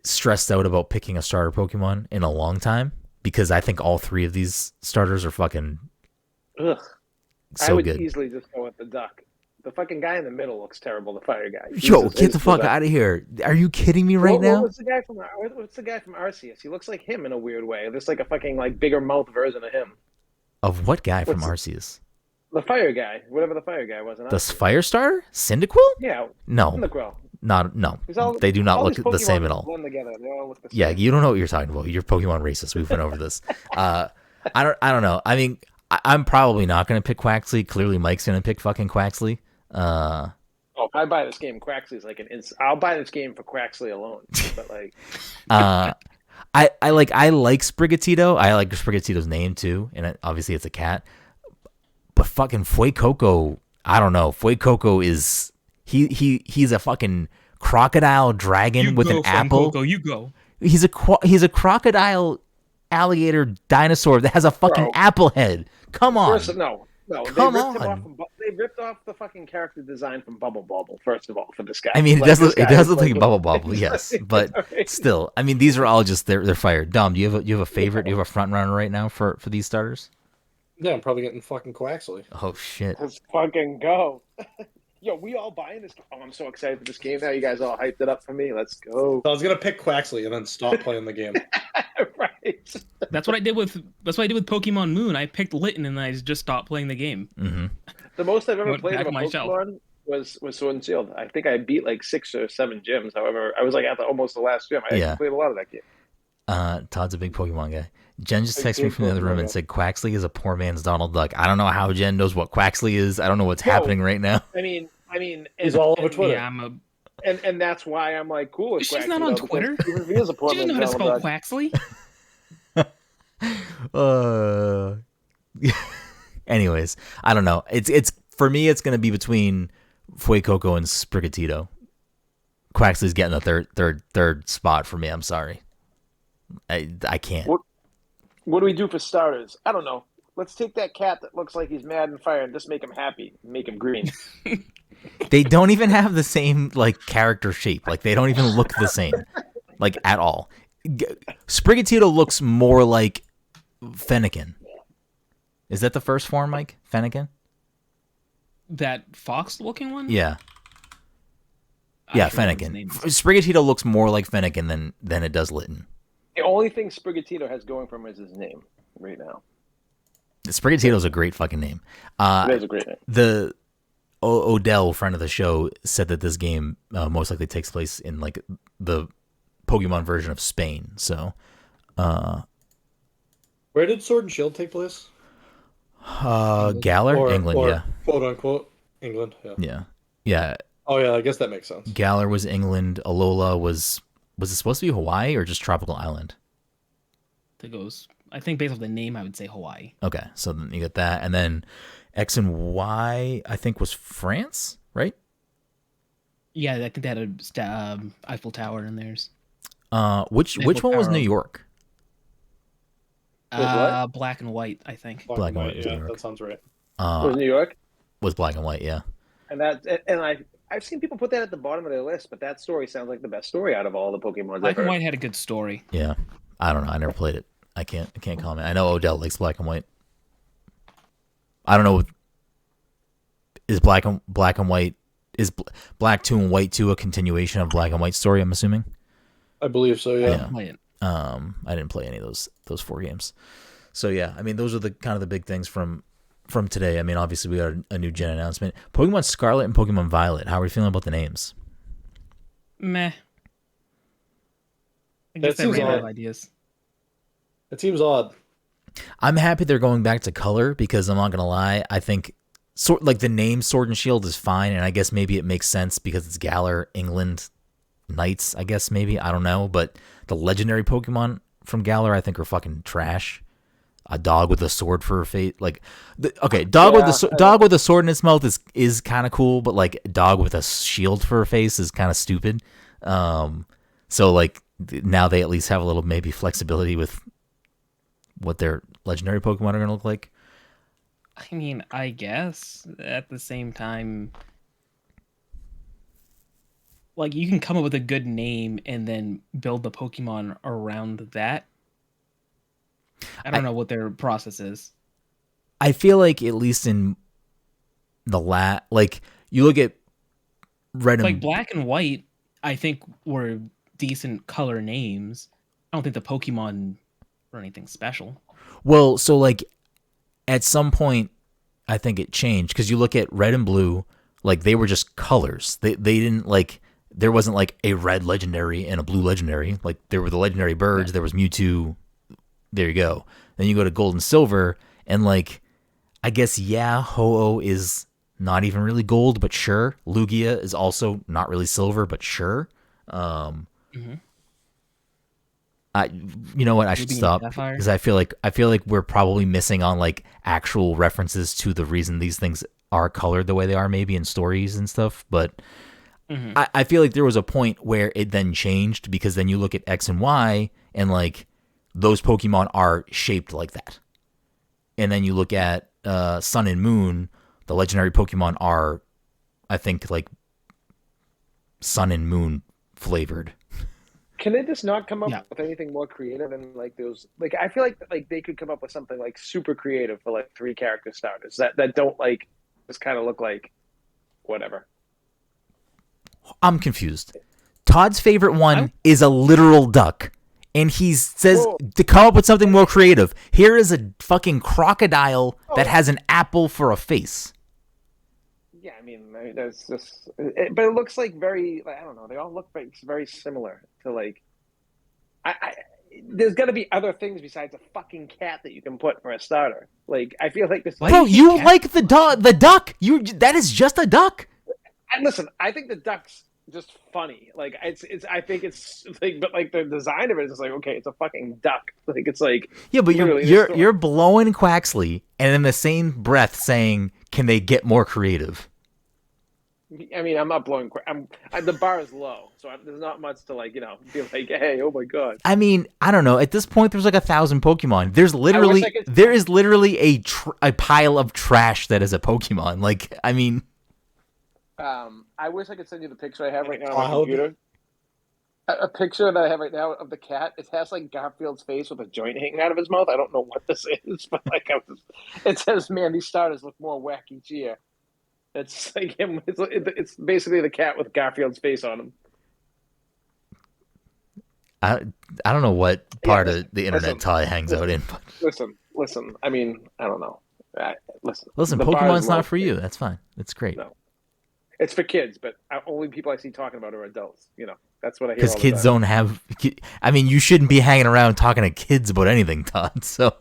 stressed out about picking a starter Pokemon in a long time, because I think all three of these starters are fucking ugh. so I would good. easily just go with the duck. The fucking guy in the middle looks terrible. The fire guy. Yo, get the fuck out of here! Are you kidding me right now? What's the guy from Arceus? He looks like him in a weird way. There's like a fucking like bigger mouth version of him. Of what guy from Arceus? The fire guy, whatever the fire guy was. The fire starter? Cyndaquil? Yeah. No. Cyndaquil. No. They do not look the same at all. Together. They all look the same. Yeah, you don't know what you're talking about. You're Pokemon racist. We've been over this. I don't know. I mean, I'm probably not going to pick Quaxley. Clearly, Mike's going to pick fucking Quaxley. If I buy this game, Quaxley's like I'll buy this game for Quaxley alone. But like, I like Sprigatito. I like Sprigatito's name too, and obviously it's a cat. But fucking Fuecoco, I don't know. Fuecoco is he's a fucking crocodile dragon You with go, an apple. Coco, you go. He's a crocodile alligator dinosaur that has a fucking Bro. apple head. Come on. First, no. Come they ripped him on. off. They ripped off the fucking character design from Bubble Bobble. First of all, for this guy. I mean, it Like, does this look, it guy does is look like like- Bubble Bobble, yes, but Okay. still, I mean, these are all just they're fired. Dom, do you have a favorite? Do you have a front runner right now for these starters? Yeah, I'm probably getting fucking Quaxley. Oh shit! Let's fucking go. Yo, we all buying this. Oh, I'm so excited for this game now. You guys all hyped it up for me. Let's go. So I was gonna pick Quaxley and then stop playing the game. Right. That's what I did with Pokemon Moon. I picked Litten and I just stopped playing the game. Mm-hmm. The most I've ever Went played back of a on my shelf. Pokemon was Sword and Shield. I think I beat like 6 or 7 gyms. However, I was like at almost the last gym. I Yeah. actually played a lot of that game. Todd's a big Pokemon guy. Jen just Big texted me from the other room Pokemon and guy. said Quaxley is a poor man's Donald Duck. I don't know how Jen knows what Quaxley is. I don't know what's Yo. happening right now. I mean, He's all over Twitter. Yeah, and that's why I'm like cool with She's Quaxley, not on though, because Twitter. Even if he is a poor she doesn't know man's how to spell Donald Duck. Quaxley. Anyways, I don't know. It's for me. It's gonna be between Fuecoco and Sprigatito. Quaxley's getting the third spot for me. I'm sorry. I can't. What do we do for starters? I don't know. Let's take that cat that looks like he's mad and fire and just make him happy. Make him green. They don't even have the same like character shape. Like they don't even look the same, like at all. Sprigatito looks more like Fennekin. Is that the first form, Mike? Fennekin? That fox-looking one? Yeah. I Yeah, forget what his Fennekin. name is. Sprigatito looks more like Fennekin than it does Litten. The only thing Sprigatito has going for him is his name right now. Sprigatito's a great fucking name. It is a great name. The Odell, friend of the show, said that this game most likely takes place in like the Pokemon version of Spain. So, Where did Sword and Shield take place? Galar, England, or yeah, quote unquote England. Yeah. yeah. Oh yeah, I guess that makes sense. Galar was England. Alola was it supposed to be Hawaii or just tropical island? I think based off the name, I would say Hawaii. Okay, so then you get that, and then X and Y, I think was France, right? Yeah, I think they had a Eiffel Tower in theirs. Which Eiffel one was Tower. New York? what? Black and white, I think. Black and white was New Yeah, York. that sounds right. It was New York, Was black and white, yeah. and I've seen people put that at the bottom of their list, but that story sounds like the best story out of all the Pokemon. Black and white had a good story. Yeah, I don't know. I never played it. I can't comment. I know Odell likes black and white. I don't know. Is black and white is black 2 and white 2 a continuation of black and white story? I'm assuming. I believe so. Yeah. Yeah. Play it. I didn't play any of those 4 games. So yeah, I mean those are the kind of the big things from today. I mean obviously we got a new gen announcement. Pokemon Scarlet and Pokemon Violet. How are we feeling about the names? Meh. I guess I seems ran out odd. of ideas. It seems odd. I'm happy they're going back to color because I'm not gonna lie. I think like the name Sword and Shield is fine, and I guess maybe it makes sense because it's Galar, England, Knights. I guess maybe I don't know, but the legendary Pokemon from Galar I think are fucking trash. A dog with a sword for a face, like dog with a sword in its mouth is kind of cool, but like dog with a shield for a face is kind of stupid. So like now they at least have a little maybe flexibility with what their legendary Pokemon are going to look like. I mean, I guess at the same time, like you can come up with a good name and then build the Pokemon around that. I don't know what their process is. I feel like at least in the like you look at red and Like black and white, I think were decent color names. I don't think the Pokemon were anything special. well, so like at some point I think it changed because you look at red and blue, like they were just colors. They didn't like there wasn't like a red legendary and a blue legendary. Like there were the legendary birds, there was Mewtwo. There you go. Then you go to gold and silver, and like, I guess Ho-Oh is not even really gold, but sure. Lugia is also not really silver, but sure. You know what? I should Ruby and stop Sapphire? because I feel like we're probably missing on like actual references to the reason these things are colored the way they are, maybe in stories and stuff. But Mhm. I feel like there was a point where it then changed, because then you look at X and Y and like those Pokemon are shaped like that. And then you look at Sun and Moon, the legendary Pokemon are, I think, like Sun and Moon flavored. Can they just not come up Yeah. with anything more creative than like those? Like I feel like they could come up with something like super creative for like 3 character starters that don't like just kind of look like whatever. I'm confused. Todd's favorite one is a literal duck. And he says Whoa. to come up with something more creative. Here is a fucking crocodile that has an apple for a face. Yeah, I mean that's just, but it looks like very. Like, I don't know. They all look like very similar to like. I there's got to be other things besides a fucking cat that you can put for a starter. Like I feel like this. Bro, you like the duck? That is just a duck. And listen, I think the duck's just funny. Like it's I think it's like, but like the design of it is just like, okay, it's a fucking duck. Like it's like, Yeah, but literally you're blowing Quaxley and in the same breath saying, "Can they get more creative?" I mean, I'm not blowing. The bar is low, so there's not much to like, be like, hey, oh my god. I mean, I don't know. At this point, there's like 1,000 Pokemon. There is literally a pile of trash that is a Pokemon. Like, I mean, I wish I could send you the picture I have right now on my computer. A picture that I have right now of the cat. It has like Garfield's face with a joint hanging out of his mouth. I don't know what this is, but like, it says, "Man, these starters look more whack each year." It's like him. It's basically the cat with Garfield's face on him. I don't know what part of the internet Todd hangs out in. But Listen. I mean, I don't know. Listen, the bar Pokemon's is low. not for you. That's fine. It's great. No. It's for kids, but only people I see talking about are adults. That's what I hear. Because kids don't have. I mean, you shouldn't be hanging around talking to kids about anything, Todd. So.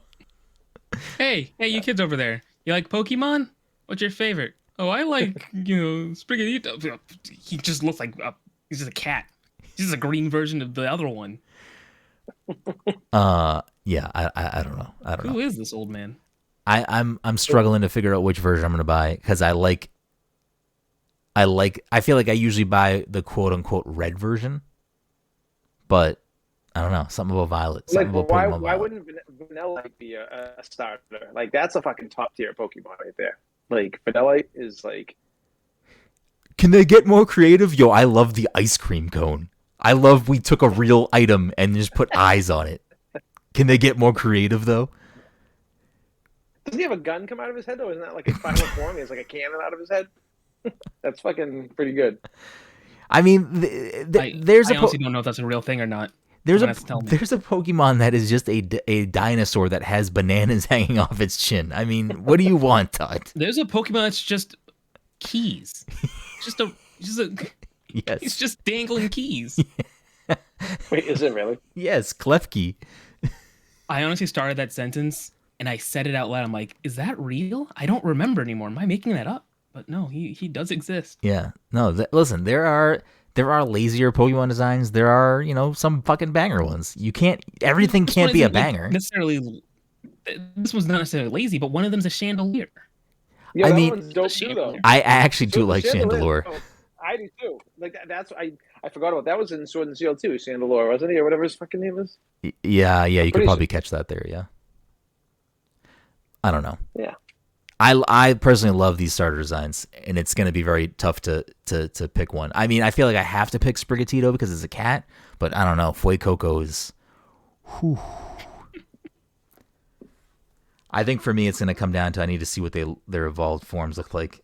Hey, you kids over there. You like Pokemon? What's your favorite? Oh, I like, Sprigatito. He just looks like he's just a cat. He's just a green version of the other one. Yeah, I don't know. Who is this old man? I'm struggling to figure out which version I'm gonna buy, because I feel like I usually buy the quote unquote red version, but I don't know, something about Violet. Something about why Violet. wouldn't Vanillite be a starter? Like that's a fucking top tier Pokemon right there. Like Vanillite is like. Can they get more creative? Yo, I love the ice cream cone. I love we took a real item and just put eyes on it. Can they get more creative though? Doesn't he have a gun come out of his head though? Isn't that like his final form? He has like a cannon out of his head. That's fucking pretty good. I mean, there's I honestly don't know if that's a real thing or not. There's a Pokemon that is just a dinosaur that has bananas hanging off its chin. I mean, what do you want, Todd? There's a Pokemon that's just keys. Yes. He's just dangling keys. Wait, is it really? Yes, Klefki. I honestly started that sentence and I said it out loud. I'm like, is that real? I don't remember anymore. Am I making that up? But no, he does exist. Yeah. No, listen, there are lazier Pokemon designs. There are, some fucking banger ones. Everything can't be a banger. This one's not necessarily lazy, but one of them's a chandelier. Yeah, I mean, one's dope too, though. I actually do like Chandelure. I do too. Like that's I forgot about that. Was in Sword and Shield too. Chandelure, wasn't he, or whatever his fucking name is? Yeah. You could probably catch that there. Yeah. I don't know. Yeah. I personally love these starter designs, and it's going to be very tough to pick one. I mean, I feel like I have to pick Sprigatito because it's a cat, but I don't know. Fuecoco is. Whew. I think for me, it's going to come down to I need to see what their evolved forms look like.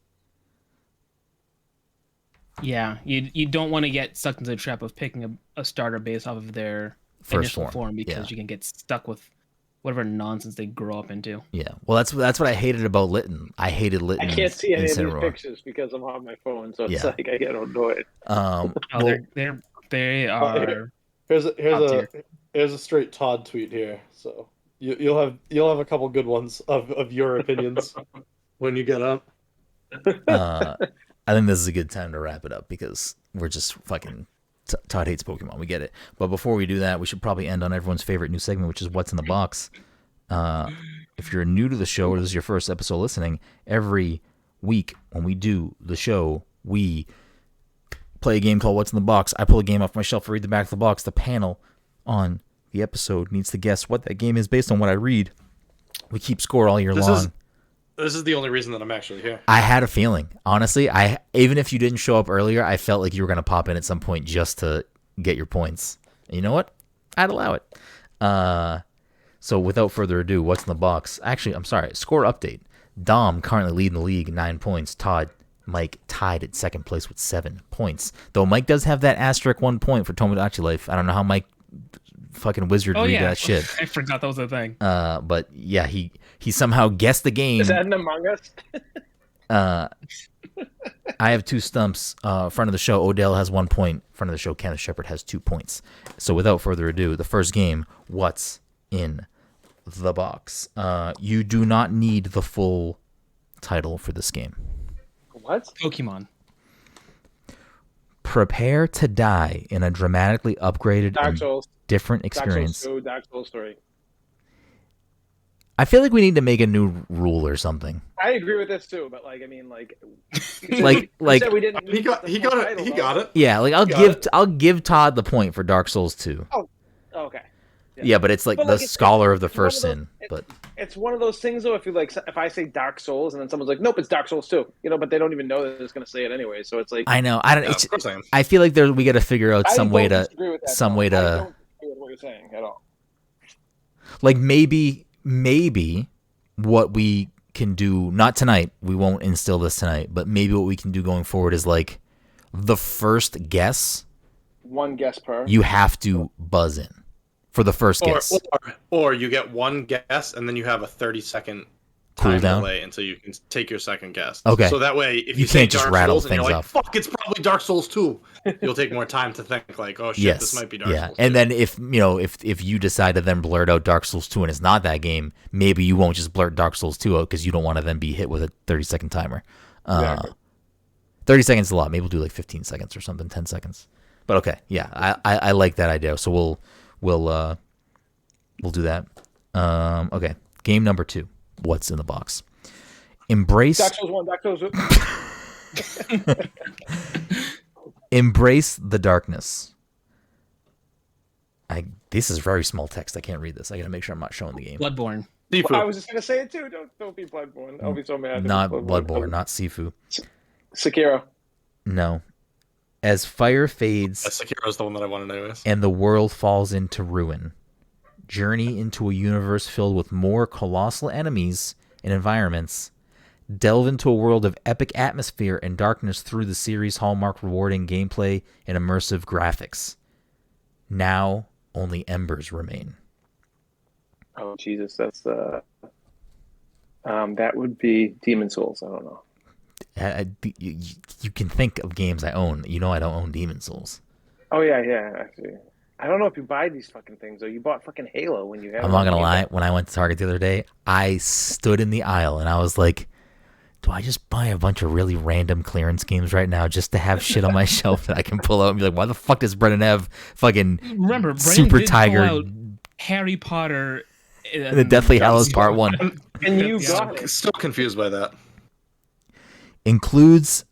Yeah, you don't want to get sucked into the trap of picking a starter based off of their initial form because you can get stuck with whatever nonsense they grow up into. Yeah, well, that's what I hated about Litten. I hated Litten. I can't see any of these pictures because I'm on my phone, so it's like I don't know it. They are. Here's a straight Todd tweet here, so you'll have a couple good ones of your opinions when you get up. I think this is a good time to wrap it up because we're just fucking Todd hates Pokemon. We get it. But before we do that, we should probably end on everyone's favorite new segment, which is What's in the Box. If you're new to the show or this is your first episode listening, every week when we do the show, we play a game called What's in the Box. I pull a game off my shelf, read the back of the box. The panel on the episode needs to guess what that game is based on what I read. We keep score all year long. This is the only reason that I'm actually here. I had a feeling. Honestly, even if you didn't show up earlier, I felt like you were going to pop in at some point just to get your points. And you know what? I'd allow it. So without further ado, What's in the Box? Actually, I'm sorry. Score update. Dom currently leading the league, 9 points. Todd, Mike tied at second place with 7 points. Though Mike does have that asterisk 1 point for Tomodachi Life. I don't know how Mike fucking wizard read that shit. I forgot that was a thing. But yeah, he somehow guessed the game. Is that an Among Us? I have 2 stumps. Front of the show, Odell has 1 point. Front of the show, Kenneth Shepard has 2 points. So without further ado, the first game, What's in the Box? You do not need the full title for this game. What? Pokemon. Prepare to die in a dramatically upgraded Dark and Souls. different experience. Dark Souls 2, Dark Souls 3. I feel like we need to make a new rule or something. I agree with this too, but like, I mean, like, Like we didn't. He got it. Yeah, like I'll give Todd the point for Dark Souls 2. Oh, okay. Yeah, but it's like But, the like, scholar of the it's one first of those- sin. But It's one of those things though. If I say Dark Souls and then someone's like, nope, it's Dark Souls 2, but they don't even know that it's going to say it anyway. So it's like, I know I don't. Yeah, It's, of course I am. I feel like we got to figure out some way to I don't some way agree to with what you're saying at all. like maybe what we can do, not tonight, we won't instill this tonight, but maybe what we can do going forward is like the first guess, One guess per. you have to buzz in for the first guess. Or you get one guess and then you have a 30-second time Cooldown? delay until you can take your second guess. Okay. So that way, if You you, say can't just Dark rattle Souls and you're things like, off. fuck, it's probably Dark Souls 2, you'll take more time to think like, oh shit, Yes. this might be Dark Yeah. Souls 2. And then if you decide to then blurt out Dark Souls 2 and it's not that game, maybe you won't just blurt Dark Souls 2 out because you don't want to then be hit with a 30-second timer. Exactly. 30 seconds is a lot. Maybe we'll do like 15 seconds or something, 10 seconds. But okay, yeah, I like that idea. So we'll do that. Okay, game number 2. What's in the box? Embrace Dark Souls 1, Dark Souls 2. Embrace the darkness. This is very small text. I can't read this. I gotta make sure I'm not showing the game. Bloodborne. Sifu. Well, I was just gonna say it too. Don't be Bloodborne. I'll be so mad. if Not it's Bloodborne, not Sifu. Sekiro. No. As fire fades Sekiro's the one that I wanted anyways. and the world falls into ruin, journey into a universe filled with more colossal enemies and environments. Delve into a world of epic atmosphere and darkness through the series' hallmark rewarding gameplay and immersive graphics. Now only embers remain. Oh Jesus, that's that would be Demon Souls. I don't know. You can think of games I own. You know I don't own Demon Souls. Oh yeah. Actually, I don't know if you buy these fucking things though. You bought fucking Halo when you had. I'm not gonna lie. When I went to Target the other day, I stood in the aisle and I was like, do I just buy a bunch of really random clearance games right now just to have shit on my shelf that I can pull out and be like, why the fuck does Brenden have fucking Remember, Brenden Super did Tiger pull out Harry Potter. The Deathly Hallows Part 1? And you Yeah. got it. Still confused by that. Includes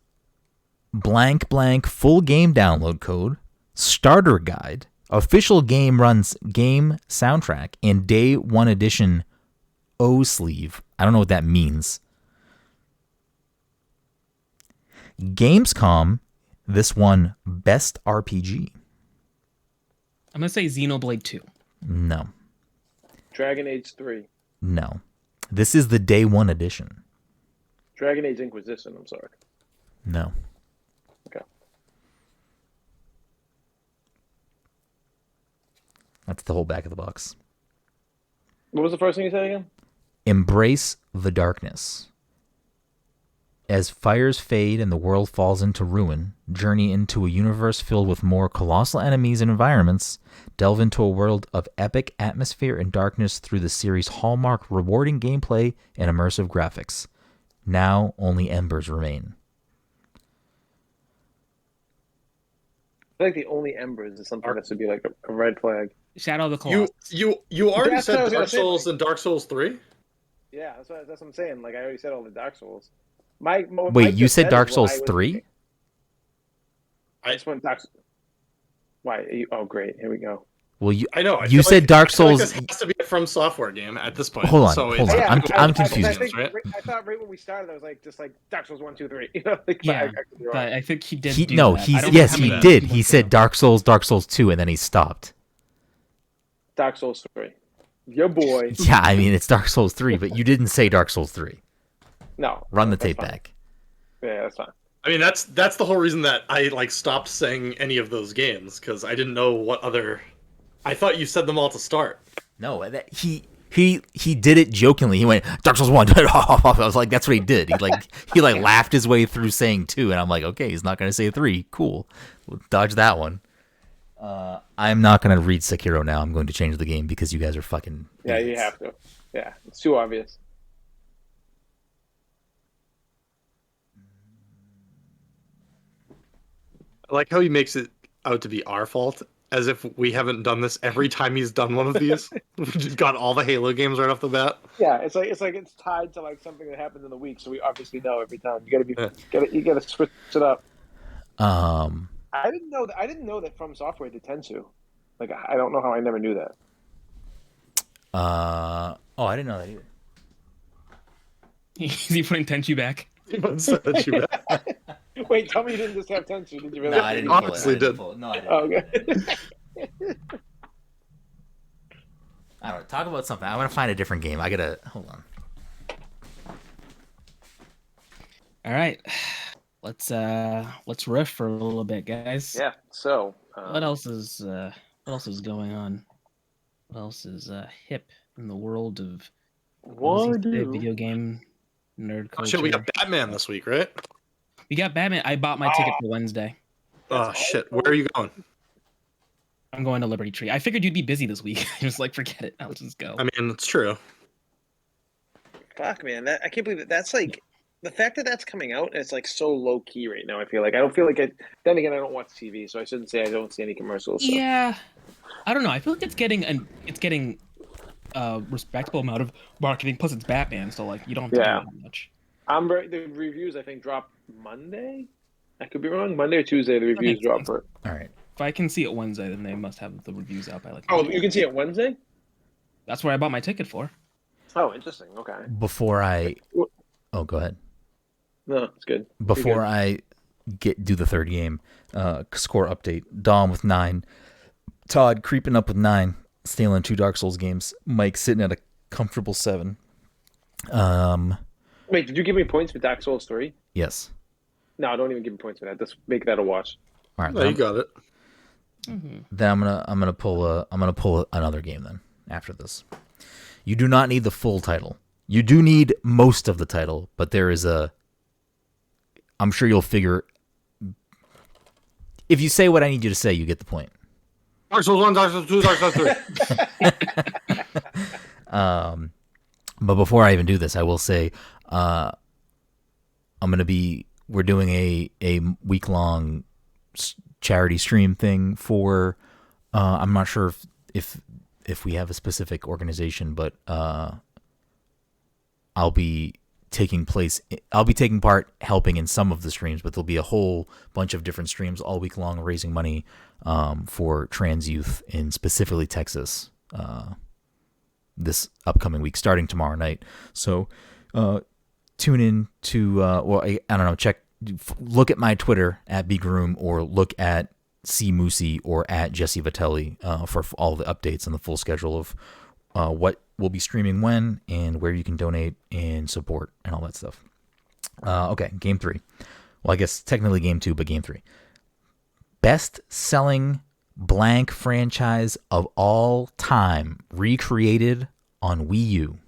blank full game download code, starter guide, official game runs game soundtrack, and day 1 edition O sleeve. I don't know what that means. Gamescom, this one best RPG. I'm gonna say Xenoblade 2. No. Dragon Age 3. No. This is the day 1 edition. Dragon Age Inquisition. I'm sorry. No. Okay. That's the whole back of the box. What was the first thing you said again? Embrace the darkness. As fires fade and the world falls into ruin, journey into a universe filled with more colossal enemies and environments, delve into a world of epic atmosphere and darkness through the series' hallmark rewarding gameplay and immersive graphics. Now only embers remain. I think the only embers is something that should be like a red flag. Shadow of the Colossus. You already That's what I said was gonna Dark say, Souls like- and Dark Souls 3? Yeah, that's what I'm saying. Like I already said all the Dark Souls. Wait, you said Dark Souls 3? I just went Dark. Why? Oh, great. Here we go. Well, I know. you said Dark I feel like Souls. this has to be a From Software game at this point. Hold on, So hold it's on. Yeah, I'm I confused. think, right? I thought right when we started, I was like, just like Dark Souls 1, 2, 3. You know, like, Yeah, I could be wrong. but I think he did. He do no, that. he's I don't yes, know he how many did. people He do. said Dark Souls 2, and then he stopped. Dark Souls 3. Your boy. Yeah, I mean it's Dark Souls 3, but you didn't say Dark Souls 3. No. Run the that's tape fine. back. Yeah, that's fine. I mean, that's the whole reason that I like stopped saying any of those games because I didn't know what other. I thought you said them all to start. No, he did it jokingly. He went Dark Souls 1. I was like, that's what he did. He laughed his way through saying 2, and I'm like, okay, he's not gonna say 3. Cool, we'll dodge that one. I'm not gonna read Sekiro now. I'm going to change the game because you guys are fucking. Yeah, idiots. you have to. Yeah, it's too obvious. I like how he makes it out to be our fault, as if we haven't done this every time he's done one of these. We just got all the Halo games right off the bat. Yeah, it's it's tied to like something that happens in the week, so we obviously know every time. You Yeah. gotta switch it up. Um. I didn't know that From Software did Tensu. Like I don't know how I never knew that. Oh, I didn't know that either. Is he putting Tenchu back? He must have said you back. Wait, tell me you didn't just have Tensu. Did you really? No, I didn't pull it. Honestly I didn't did. pull it. No, I didn't. Oh, okay. I don't know. Talk about something. I want to find a different game. I gotta hold on. All right, let's riff for a little bit, guys. Yeah. So. What else is going on? What else is hip in the world of video game nerd Oh, culture? shit, we got Batman this week, right? We got Batman. I bought my ticket for Wednesday. Oh shit, where are you going? I'm going to Liberty Tree. I figured you'd be busy this week. Just like forget it. I'll just go. I mean, it's true. Fuck, man. I can't believe that's like the fact that that's coming out. It's like so low key right now. I feel like I don't feel like it. Then again, I don't watch TV, so I shouldn't say I don't see any commercials. So. Yeah, I don't know. I feel like it's getting a respectable amount of marketing. Plus, it's Batman, so like you don't have to do that much. The reviews I think drop Monday. I could be wrong. Monday or Tuesday the reviews drop for it. All right. If I can see it Wednesday, then they must have the reviews out by like. Oh, you can see it Wednesday. That's where I bought my ticket for. Oh, interesting. Okay. Before I. Oh, go ahead. No, it's good. Before I do the third game, score update. Dom with 9. Todd creeping up with 9. Stealing 2 Dark Souls games. Mike sitting at a comfortable 7. Wait, did you give me points for Dark Souls 3? Yes. No, don't even give me points for that. Just make that a watch. All right. Oh, you got it. Then I'm gonna pull another game then after this. You do not need the full title. You do need most of the title, but there is a. I'm sure you'll figure. If you say what I need you to say, you get the point. Dark Souls 1, Dark Souls 2, Dark Souls 3. But before I even do this, I will say, we're doing a week-long charity stream thing for, I'm not sure if we have a specific organization, but I'll be taking part helping in some of the streams, but there'll be a whole bunch of different streams all week long raising money for trans youth in specifically Texas this upcoming week, starting tomorrow night. So tune in to I don't know, look at my Twitter at BGroom or look at C Moosey or at Jesse Vitelli for all the updates and the full schedule of what we'll be streaming when and where you can donate and support and all that stuff. Okay, game 3. Well, I guess technically game 2, but game 3. Best selling blank franchise of all time recreated on Wii U.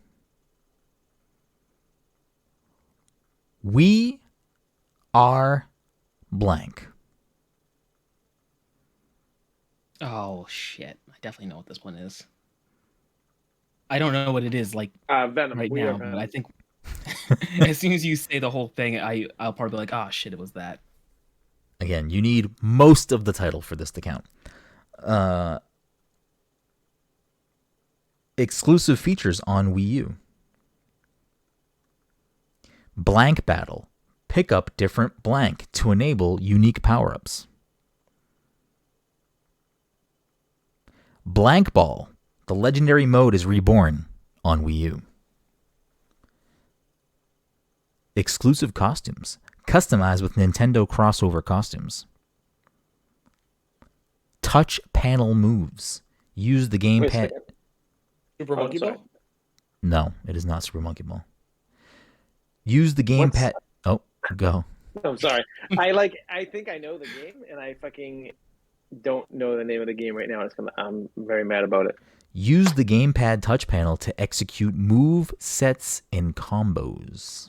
We are blank. Oh shit! I definitely know what this one is. I don't know what it is like Venom. right We now, are but Venom. I think as soon as you say the whole thing, I'll probably be like, oh shit, it was that. Again, you need most of the title for this to count. Exclusive features on Wii U. Blank Battle, Pick up different blank to enable unique power-ups. Blank Ball. The legendary mode is reborn on Wii U. Exclusive costumes. Customized with Nintendo crossover costumes. Touch panel moves. Use the Wait a gamepad. second. Super Oh, Monkey sorry. Ball? No, it is not Super Monkey Ball. Use the What's- gamepad. Oh, go. I'm sorry. I think I know the game, and I fucking don't know the name of the game right now. I'm very mad about it. Use the gamepad touch panel to execute move sets and combos.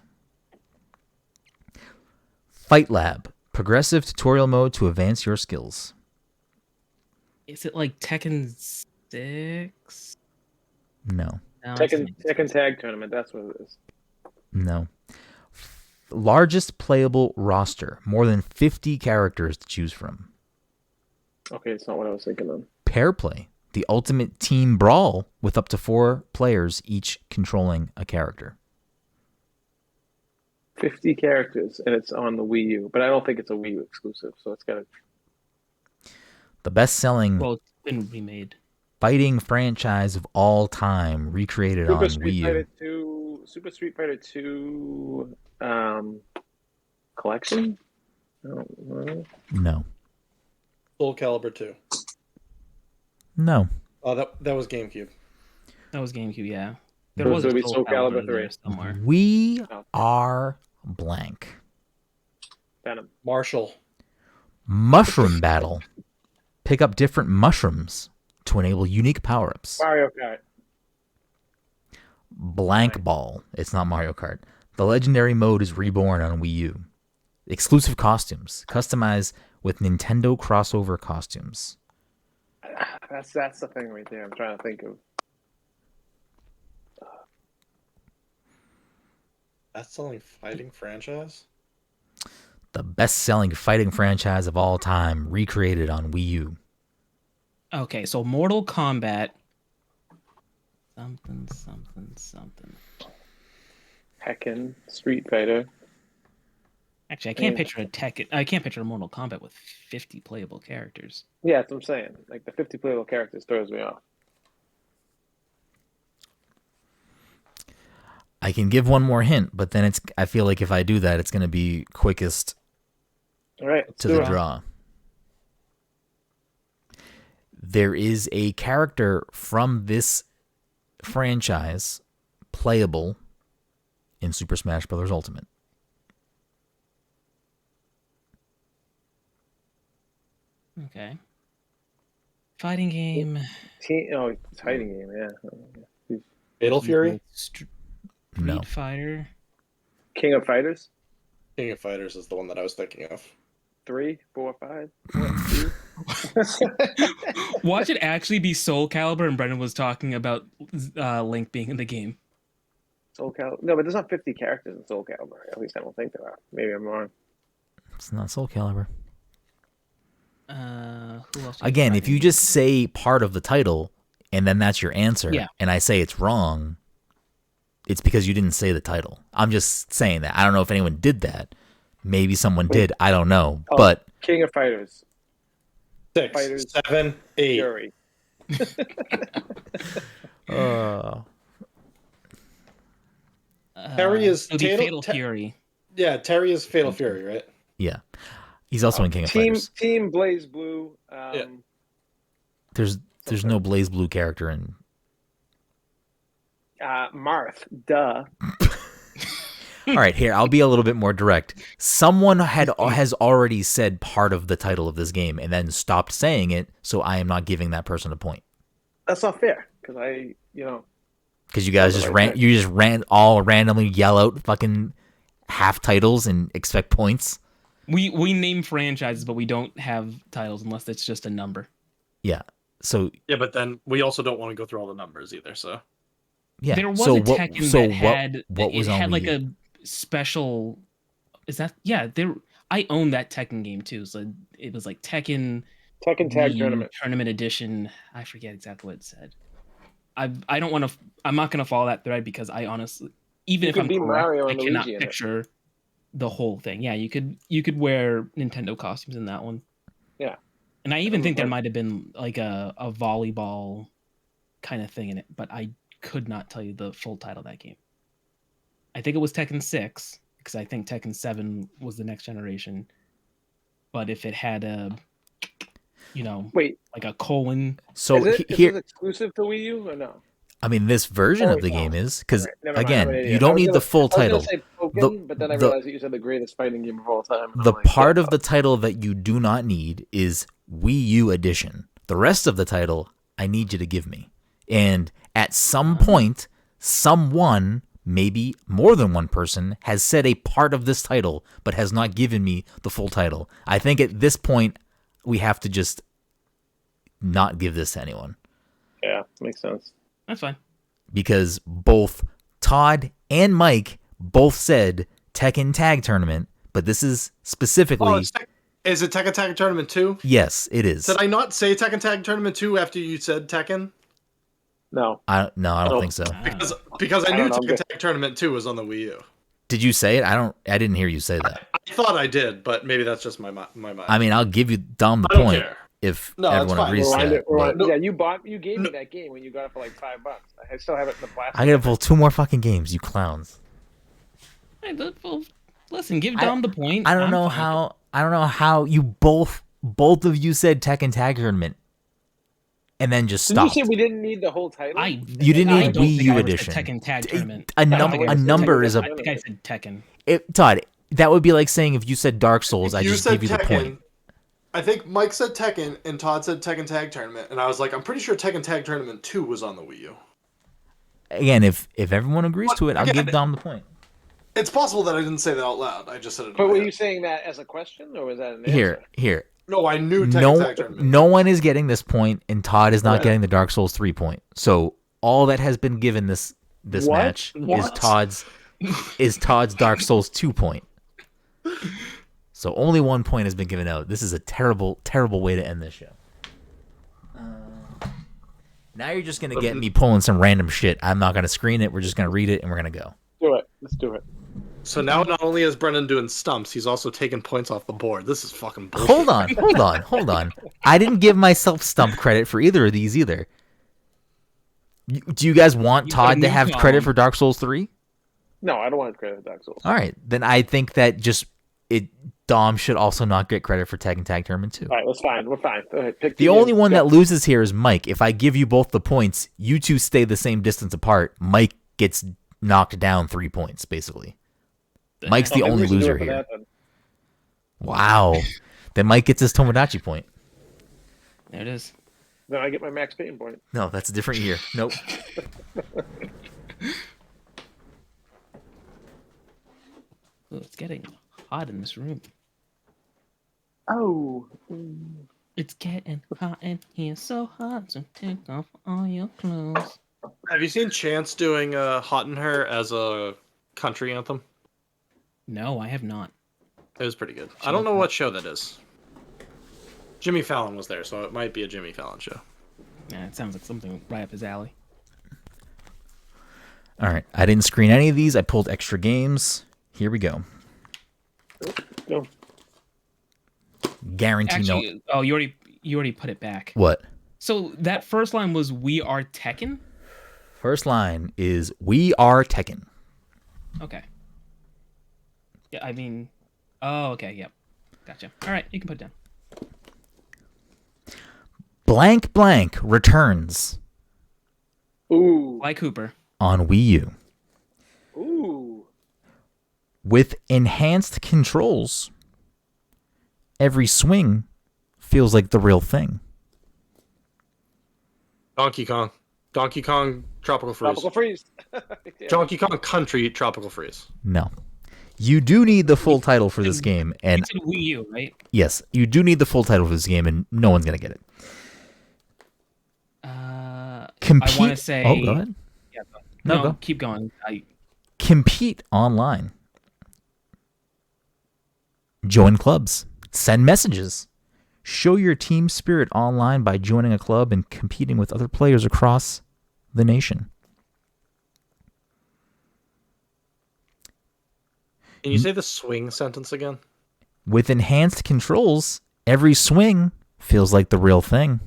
Fight Lab. Progressive tutorial mode to advance your skills. Is it like Tekken 6? No. No, Tekken Tag Tournament. That's what it is. No. Largest playable roster. More than 50 characters to choose from. Okay, it's not what I was thinking of. Pair play. The ultimate team brawl with up to 4 players each controlling a character. 50 characters, and it's on the Wii U, but I don't think it's a Wii U exclusive, so it's got to. The best-selling Well, it's been remade. fighting franchise of all time, recreated on Wii U. Super Street Fighter 2 collection? I don't know. No. Soul Calibur 2. No. Oh, that was GameCube. That was GameCube, yeah. So There was it's a gonna be Soul Calibur 3. there somewhere. We Oh. are blank. Venom. Marshall. Mushroom battle. Pick up different mushrooms to enable unique power-ups. Mario Kart. Blank Ball. It's not Mario Kart. The legendary mode is reborn on Wii U. Exclusive costumes. Customized with Nintendo crossover costumes. That's the thing right there. I'm trying to think of. Best-selling fighting franchise? The best-selling fighting franchise of all time, recreated on Wii U. Okay, so Mortal Kombat. Something. Tekken, Street Fighter. Actually, I can't Yeah. picture a Tekken. I can't picture a Mortal Kombat with 50 playable characters. Yeah, that's what I'm saying. Like the 50 playable characters throws me off. I can give one more hint, but then I feel like if I do that, it's going to be quickest All right, let's to do the it. draw. There is a character from this franchise playable in Super Smash Bros. Ultimate. Okay. Fighting game. It's hiding game. Yeah. Fatal Fury? Street No. Fighter. King of Fighters. King of Fighters is the one that I was thinking of. 3, 4, 5. 1, 2. Watch it actually be Soul Calibur, and Brendan was talking about Link being in the game. Soul Calibur. No, but there's not 50 characters in Soul Calibur. At least I don't think there are. Maybe I'm wrong. It's not Soul Calibur. Who else? Again, if you just say part of the title and then that's your answer, Yeah. and I say it's wrong, it's because you didn't say the title. I'm just saying that. I don't know if anyone did that. Maybe someone did. I don't know. Oh. But King of Fighters. 6, Fighters. 7, 8. Fury. Terry is it'll be Fatal- Fatal Fury. Yeah, Terry is Fatal Fury, right? yeah, he's also in King of Team Fighters. Team Blaze Blue. Yeah. There's no Blaze Blue character in. Marth. Duh. All right, here I'll be a little bit more direct. Someone has already said part of the title of this game and then stopped saying it, so I am not giving that person a point. That's not fair because Because you guys just randomly yell out fucking half titles and expect points. We name franchises, but we don't have titles unless it's just a number. Yeah. So Yeah, but then we also don't want to go through all the numbers either. So yeah. There was so a what, Tekken so that what, had what was it on had Wii like U? a special. Is that there? I own that Tekken game too. So it was like Tekken Tag Wii U Tournament. Edition. I forget exactly what it said. I don't want to. I'm not going to follow that thread because I honestly, even You if could I'm beat correct, Mario I and cannot Luigi in it. picture the whole thing. Yeah, you could wear Nintendo costumes in that one. Yeah. And I even think there might have been like a volleyball kind of thing in it, but I could not tell you the full title of that game. I think it was Tekken 6, because I think Tekken 7 was the next generation. But if it had a, Wait, like a colon. So is it here, exclusive to Wii U or no? I mean, this version Oh, of the no. game is because Alright, never mind, again, I'm an you idiot. don't I was need gonna- the full I was title. gonna say Pokken, but then I the- realized that you said the greatest fighting game of all time. and The I'm like, part yeah, of the title that you do not need is Wii U edition. The rest of the title, I need you to give me. And at some point, someone, maybe more than one person, has said a part of this title, but has not given me the full title. I think at this point, we have to just not give this to anyone. yeah, makes sense. That's fine. Because both Todd and Mike both said Tekken Tag Tournament, but this is specifically... Oh, is it Tekken Tag Tournament 2? Yes, it is. Did I not say Tekken Tag Tournament 2 after you said Tekken? No. I don't think so. Because I I knew don't know, Tekken Tag Tournament 2 was on the Wii U. Did you say it? I didn't hear you say that. I thought I did, but maybe that's just my mind. I mean, I'll give you Dom the I don't point care. if No, that's everyone fine. agrees to Rewind that. it, rewind but it. Yeah, you gave me that game when you got it for like $5. I still have it in the plastic. I gotta pull 2 more fucking games, you clowns. Hey, well, listen, give Dom the point. I don't I'm know fine. how you both of you said Tekken Tag Tournament and then just Did stopped. you say we didn't need the whole title? You didn't I need don't Wii think U I ever said edition. Tekken Tag Tournament. A I don't think I said number Tekken. is a... I think I said Tekken. Todd, that would be like saying if you said Dark Souls, I You just said give you the point. I think Mike said Tekken and Todd said Tekken Tag Tournament, and I was like, I'm pretty sure Tekken Tag Tournament 2 was on the Wii U. Again, if everyone agrees to it, I'll give Dom the point. It's possible that I didn't say that out loud. I just said it. In But my were head. you saying that as a question or was that an answer? Here. No, I knew Tekken Tag Tournament. No one is getting this point, and Todd is not Right. getting the Dark Souls 3 point. So all that has been given this What? match is What? Todd's Dark Souls 2 point. So only 1 point has been given out. This is a terrible, terrible way to end this show. Now you're just gonna get me pulling some random shit. I'm not gonna screen it. We're just gonna read it, and we're gonna go. Do it. Let's do it. So now not only is Brenden doing stumps, he's also taking points off the board. This is fucking bullshit. Hold on. I didn't give myself stump credit for either of these either. Do you guys want You Todd put a to new have column. credit for Dark Souls 3? No, I don't want to credit Dark Souls. All right, then I think that Dom should also not get credit for Tag and Tag Tournament 2. All right, that's fine. We're fine. Go ahead. Pick The two only games. one Go. that loses here is Mike. If I give you both the points, you two stay the same distance apart. Mike gets knocked down 3 points, basically. Mike's the Oh, maybe only we should do loser it for here. that, then. Wow. Then Mike gets his Tomodachi point. There it is. Then I get my max Payne point. No, that's a different year. Nope. Oh, it's getting hot in this room. Oh. It's getting hot in here, so hot, so take off all your clothes. Have you seen Chance doing "Hot in Her" as a country anthem? No, I have not. It was pretty good. I don't know what show that is. Jimmy Fallon was there, so it might be a Jimmy Fallon show. Yeah, it sounds like something right up his alley. All right. I didn't screen any of these. I pulled extra games. Here we go. No. Guarantee Actually, oh, you already put it back. What? So that first line was "We are Tekken." First line is "We are Tekken." Okay. Yeah, I mean, oh, okay, yep, gotcha. All right, you can put it down. Blank Blank returns Ooh. Like Hooper. on Wii U Ooh. with enhanced controls. Every swing feels like the real thing. Donkey Kong Tropical Freeze. Tropical Freeze. Yeah. Donkey Kong Country Tropical Freeze. No. You do need the full title for this game, and It's in Wii U, right? yes, you do need the full title for this game, and no one's gonna get it. Compete. I want to say. Oh, go ahead. Yeah, No, go. keep going. Compete online. Join clubs. Send messages. Show your team spirit online by joining a club and competing with other players across the nation. Can you say the swing sentence again? With enhanced controls, every swing feels like the real thing.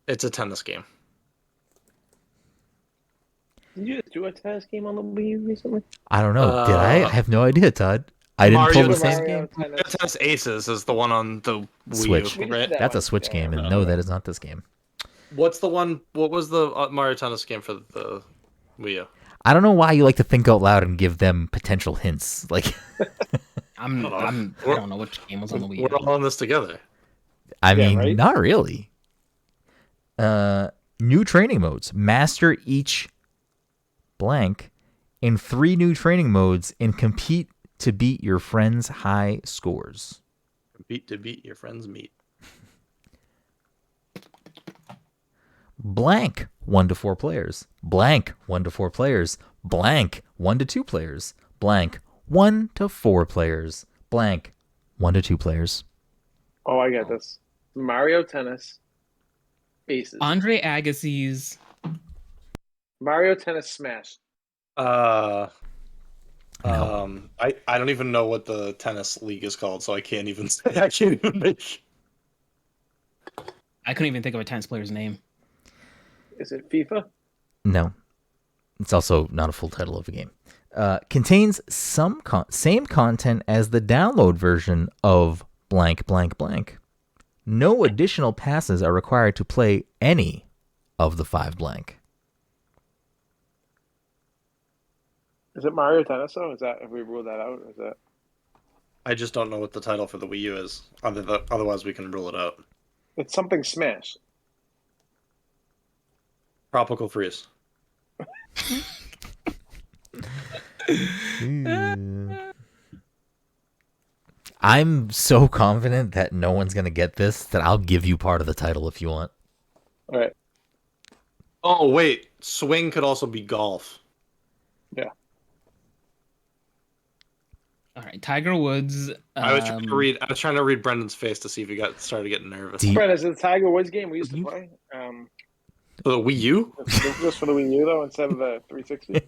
It's a tennis game. Did you just do a tennis game on the Wii U recently? I don't know. Did I? I have no idea, Todd. I didn't Mario pull the Tennis same Mario game. Tennis. Tennis Aces is the one on the Wii Switch. U, right? that That's a one. Switch Yeah, game, and no, no, okay. that is not this game. What's the one? What was the Mario Tennis game for the Wii U? I don't know why you like to think out loud and give them potential hints. Like, I don't know which game was on the Wii U. We're all in this together. I Yeah, mean, right? not really. New training modes. Master each blank in 3 new training modes and compete to beat your friends' high scores. Compete to beat your friends meet. Blank 1 to 4 players. Blank 1 to 4 players. Blank 1 to 2 players. Blank 1 to 4 players. Blank 1 to 2 players. Oh, I get this. Mario Tennis Aces. Andre Agassi's Mario Tennis Smash. I No. I don't even know what the tennis league is called, so I can't even say. I can't even make. I couldn't even think of a tennis player's name. Is it FIFA? No. It's also not a full title of a game. Contains some same content as the download version of blank blank blank. No additional passes are required to play any of the 5 blank. Is it Mario Tennis though? Is that, have we ruled that out? Is that I just don't know what the title for the Wii U is. Otherwise, we can rule it out. it's something Smash? Tropical Freeze. I'm so confident that no one's going to get this that I'll give you part of the title if you want. All right. Oh wait, swing could also be golf. Yeah. All right, Tiger Woods. I was trying to read Brendan's face to see if he started getting nervous. Do you- Brent, is it the Tiger Woods game we used to play? For the Wii U? Just for the Wii U though, instead of the 360.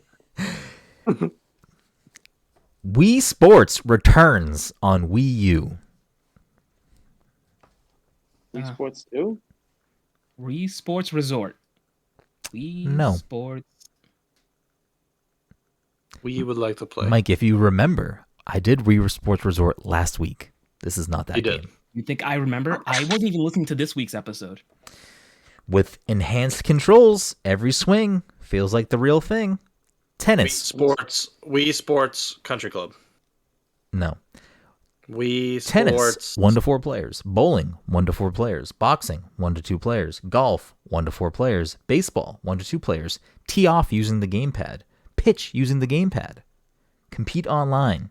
Wii Sports returns on Wii U. Wii Sports 2? Wii Sports Resort. Wii No. Sports. Wii would like to play. Mike, if you remember, I did Wii Sports Resort last week. This is not that You game. did. You think I remember? I wasn't even listening to this week's episode. With enhanced controls, every swing feels like the real thing. Tennis. Wii Sports Country Club. No. Wii Tennis, Sports 1 to 4 players. Bowling, 1 to 4 players. Boxing, 1 to 2 players. Golf, 1 to 4 players. Baseball, 1 to 2 players. Tee off using the gamepad. Pitch using the gamepad. Compete online.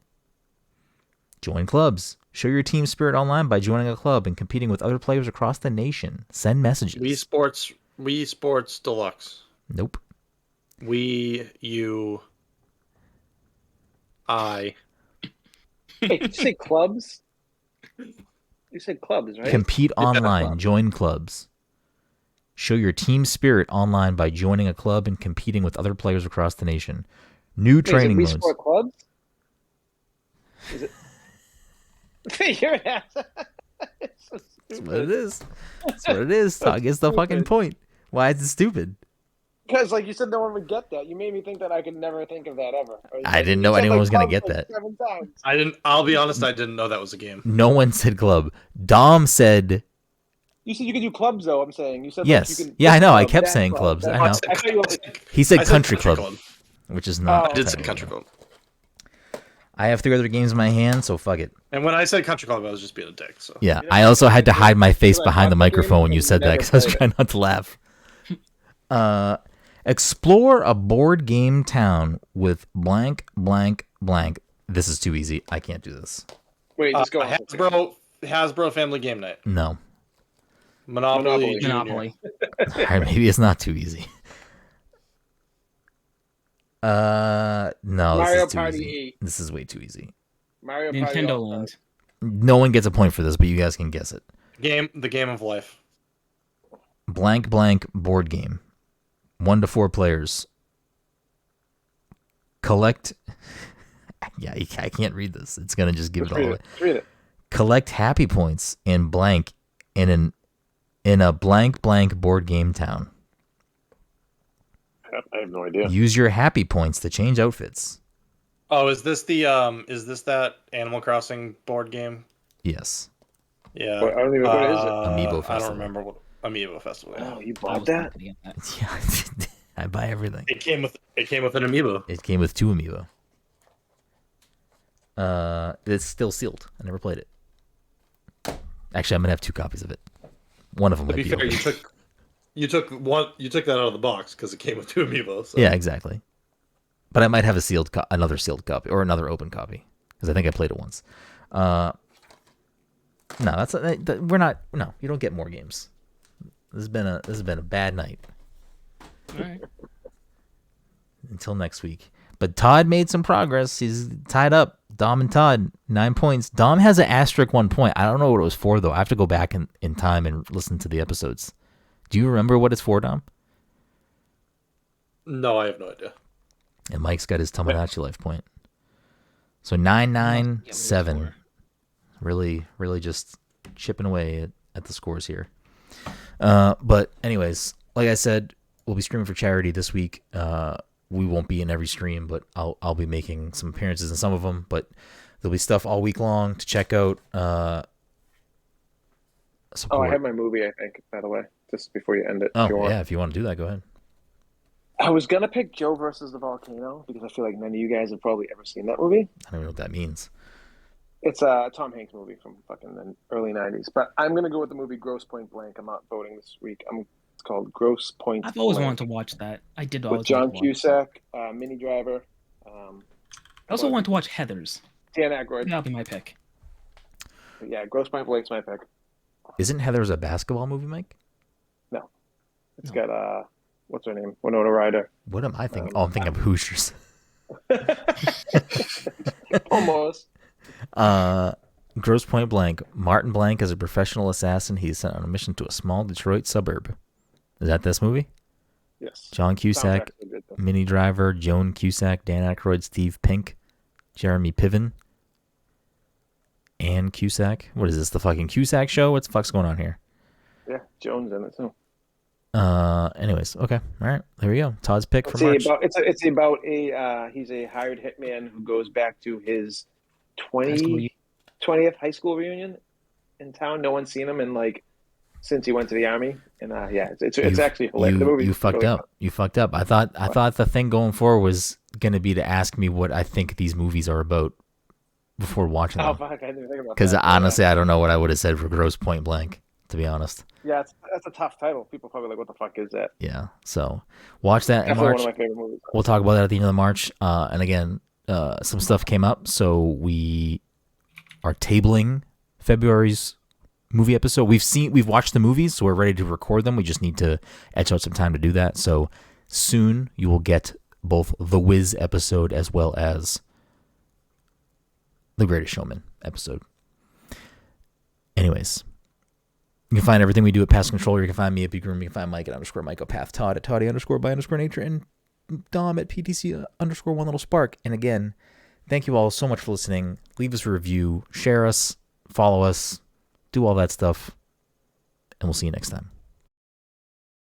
Join clubs. Show your team spirit online by joining a club and competing with other players across the nation. Send messages. Wii Sports Deluxe. Nope. Wii U I. Hey, did you say clubs? You said clubs, right? Compete online. club. Join clubs. Show your team spirit online by joining a club and competing with other players across the nation. New training Wait, modes. is it Wii Sport Clubs? Is it? You're an ass. It's so That's what it stupid. is. That's what it is. Todd gets the fucking point. Why is it stupid? Because, like you said, no one would get that. You made me think that I could never think of that ever. I didn't know You said, anyone like, was gonna clubs, get like, that. 7 times. I didn't. I'll be honest. I didn't know that was a game. No one said club. Dom said You said you could do clubs, though. I'm saying you said like, yes. you could Yeah, I know. I club, kept that saying club, clubs. that I club. know. I thought you were- He said I country club, which is not. Oh. I did say technically. Country Club. I have 3 other games in my hand, so fuck it. And when I said Country Club, I was just being a dick. So Yeah, You know, I also had to hide my face like, behind the fuck the game microphone when you and said that never because I was played it. trying not to laugh. Explore a board game town with blank, blank, blank. This is too easy. I can't do this. Wait, just go on. Hasbro Family Game Night. No. Monopoly. Junior. Monopoly. All right, maybe it's not too easy. No, Mario this is too Party easy. 8. This is way too easy. Mario Party Nintendo All-Stars. Land. No one gets a point for this, but you guys can guess it. The game of life. Blank, blank board game. 1 to 4 players. Collect Yeah, I can't read this. It's gonna just give it all away. Read it. Collect happy points in blank in a blank board game town. I have no idea. Use your happy points to change outfits. Oh, is this that Animal Crossing board game? Yes. Yeah. What is it? Amiibo I Festival. don't remember what Amiibo Festival. Yeah. Oh, you I bought was that? thinking of that. Yeah, I buy everything. It came with an Amiibo. It came with 2 amiibo. It's still sealed. I never played it. Actually, I'm gonna have 2 copies of it. One of them To might be be fair, open. you took that out of the box because it came with 2 Amiibo. So. Yeah, exactly. But I might have another sealed copy or another open copy because I think I played it once. No, we're not. No, you don't get more games. This has been a bad night. All right. Until next week. But Todd made some progress. He's tied up. Dom and Todd, 9 points. Dom has an asterisk 1 point. I don't know what it was for, though. I have to go back in time and listen to the episodes. Do you remember what it's for, Dom? No, I have no idea. And Mike's got his Tomodachi life point. So 9-9-7. Really, really just chipping away at the scores here. But anyways, like I said, we'll be streaming for charity this week. We won't be in every stream, but I'll be making some appearances in some of them. But there'll be stuff all week long to check out. Support. I have my movie, I think, by the way, just before you end it. Oh, if you want. yeah, if you want to do that, go ahead. I was going to pick Joe versus the Volcano because I feel like none of you guys have probably ever seen that movie. I don't know what that means. It's a Tom Hanks movie from fucking the early 90s. But I'm going to go with the movie Gross Point Blank. I'm not voting this week. It's called Gross Point I've always Blank. wanted to watch that. I did With always John want to watch Cusack, Minnie Driver. I also want to watch Heathers. Dan Aykroyd. That'll be my pick. Yeah, Gross Point Blank's my pick. Isn't Heathers a basketball movie, Mike? No. It's got, what's her name? Winona Ryder. What am I thinking? I'm thinking of Hoosiers. Almost. Gross Point Blank. Martin Blank is a professional assassin. He's sent on a mission to a small Detroit suburb. Is that this movie? Yes. John Cusack, Sounds good, though. Minnie Driver, Joan Cusack, Dan Aykroyd, Steve Pink, Jeremy Piven, Ann Cusack. What is this, the fucking Cusack show? What the fuck's going on here? Yeah, Jones in it too. Anyways, okay. All right, there we go. Todd's pick for It's March. about a he's a hired hitman who goes back to his 20th high school reunion in town. No one's seen him in since he went to the army, and it's actually hilarious. You fucked really up. fun. You fucked up. I thought the thing going forward was gonna be to ask me what I think these movies are about before watching Oh them. fuck! I didn't think about that. Because honestly, I don't know what I would have said for Gross Point Blank. To be honest. Yeah, that's a tough title. People probably like, what the fuck is that? Yeah. So watch that in Definitely March. one of my favorite movies. We'll talk about that at the end of March. And again, some stuff came up, so we are tabling February's movie episode. We've watched the movies, so we're ready to record them. We just need to etch out some time to do that. So soon you will get both the Wiz episode as well as the Greatest Showman episode. Anyways, you can find everything we do at Pass Controller. You can find me at Bgroom. You can find Mike at _MikeOpath, Todd at Toddy_by_nature, and Dom at PTC_1little_spark. And again, thank you all so much for listening. Leave us a review, share us, follow us, do all that stuff, and we'll see you next time.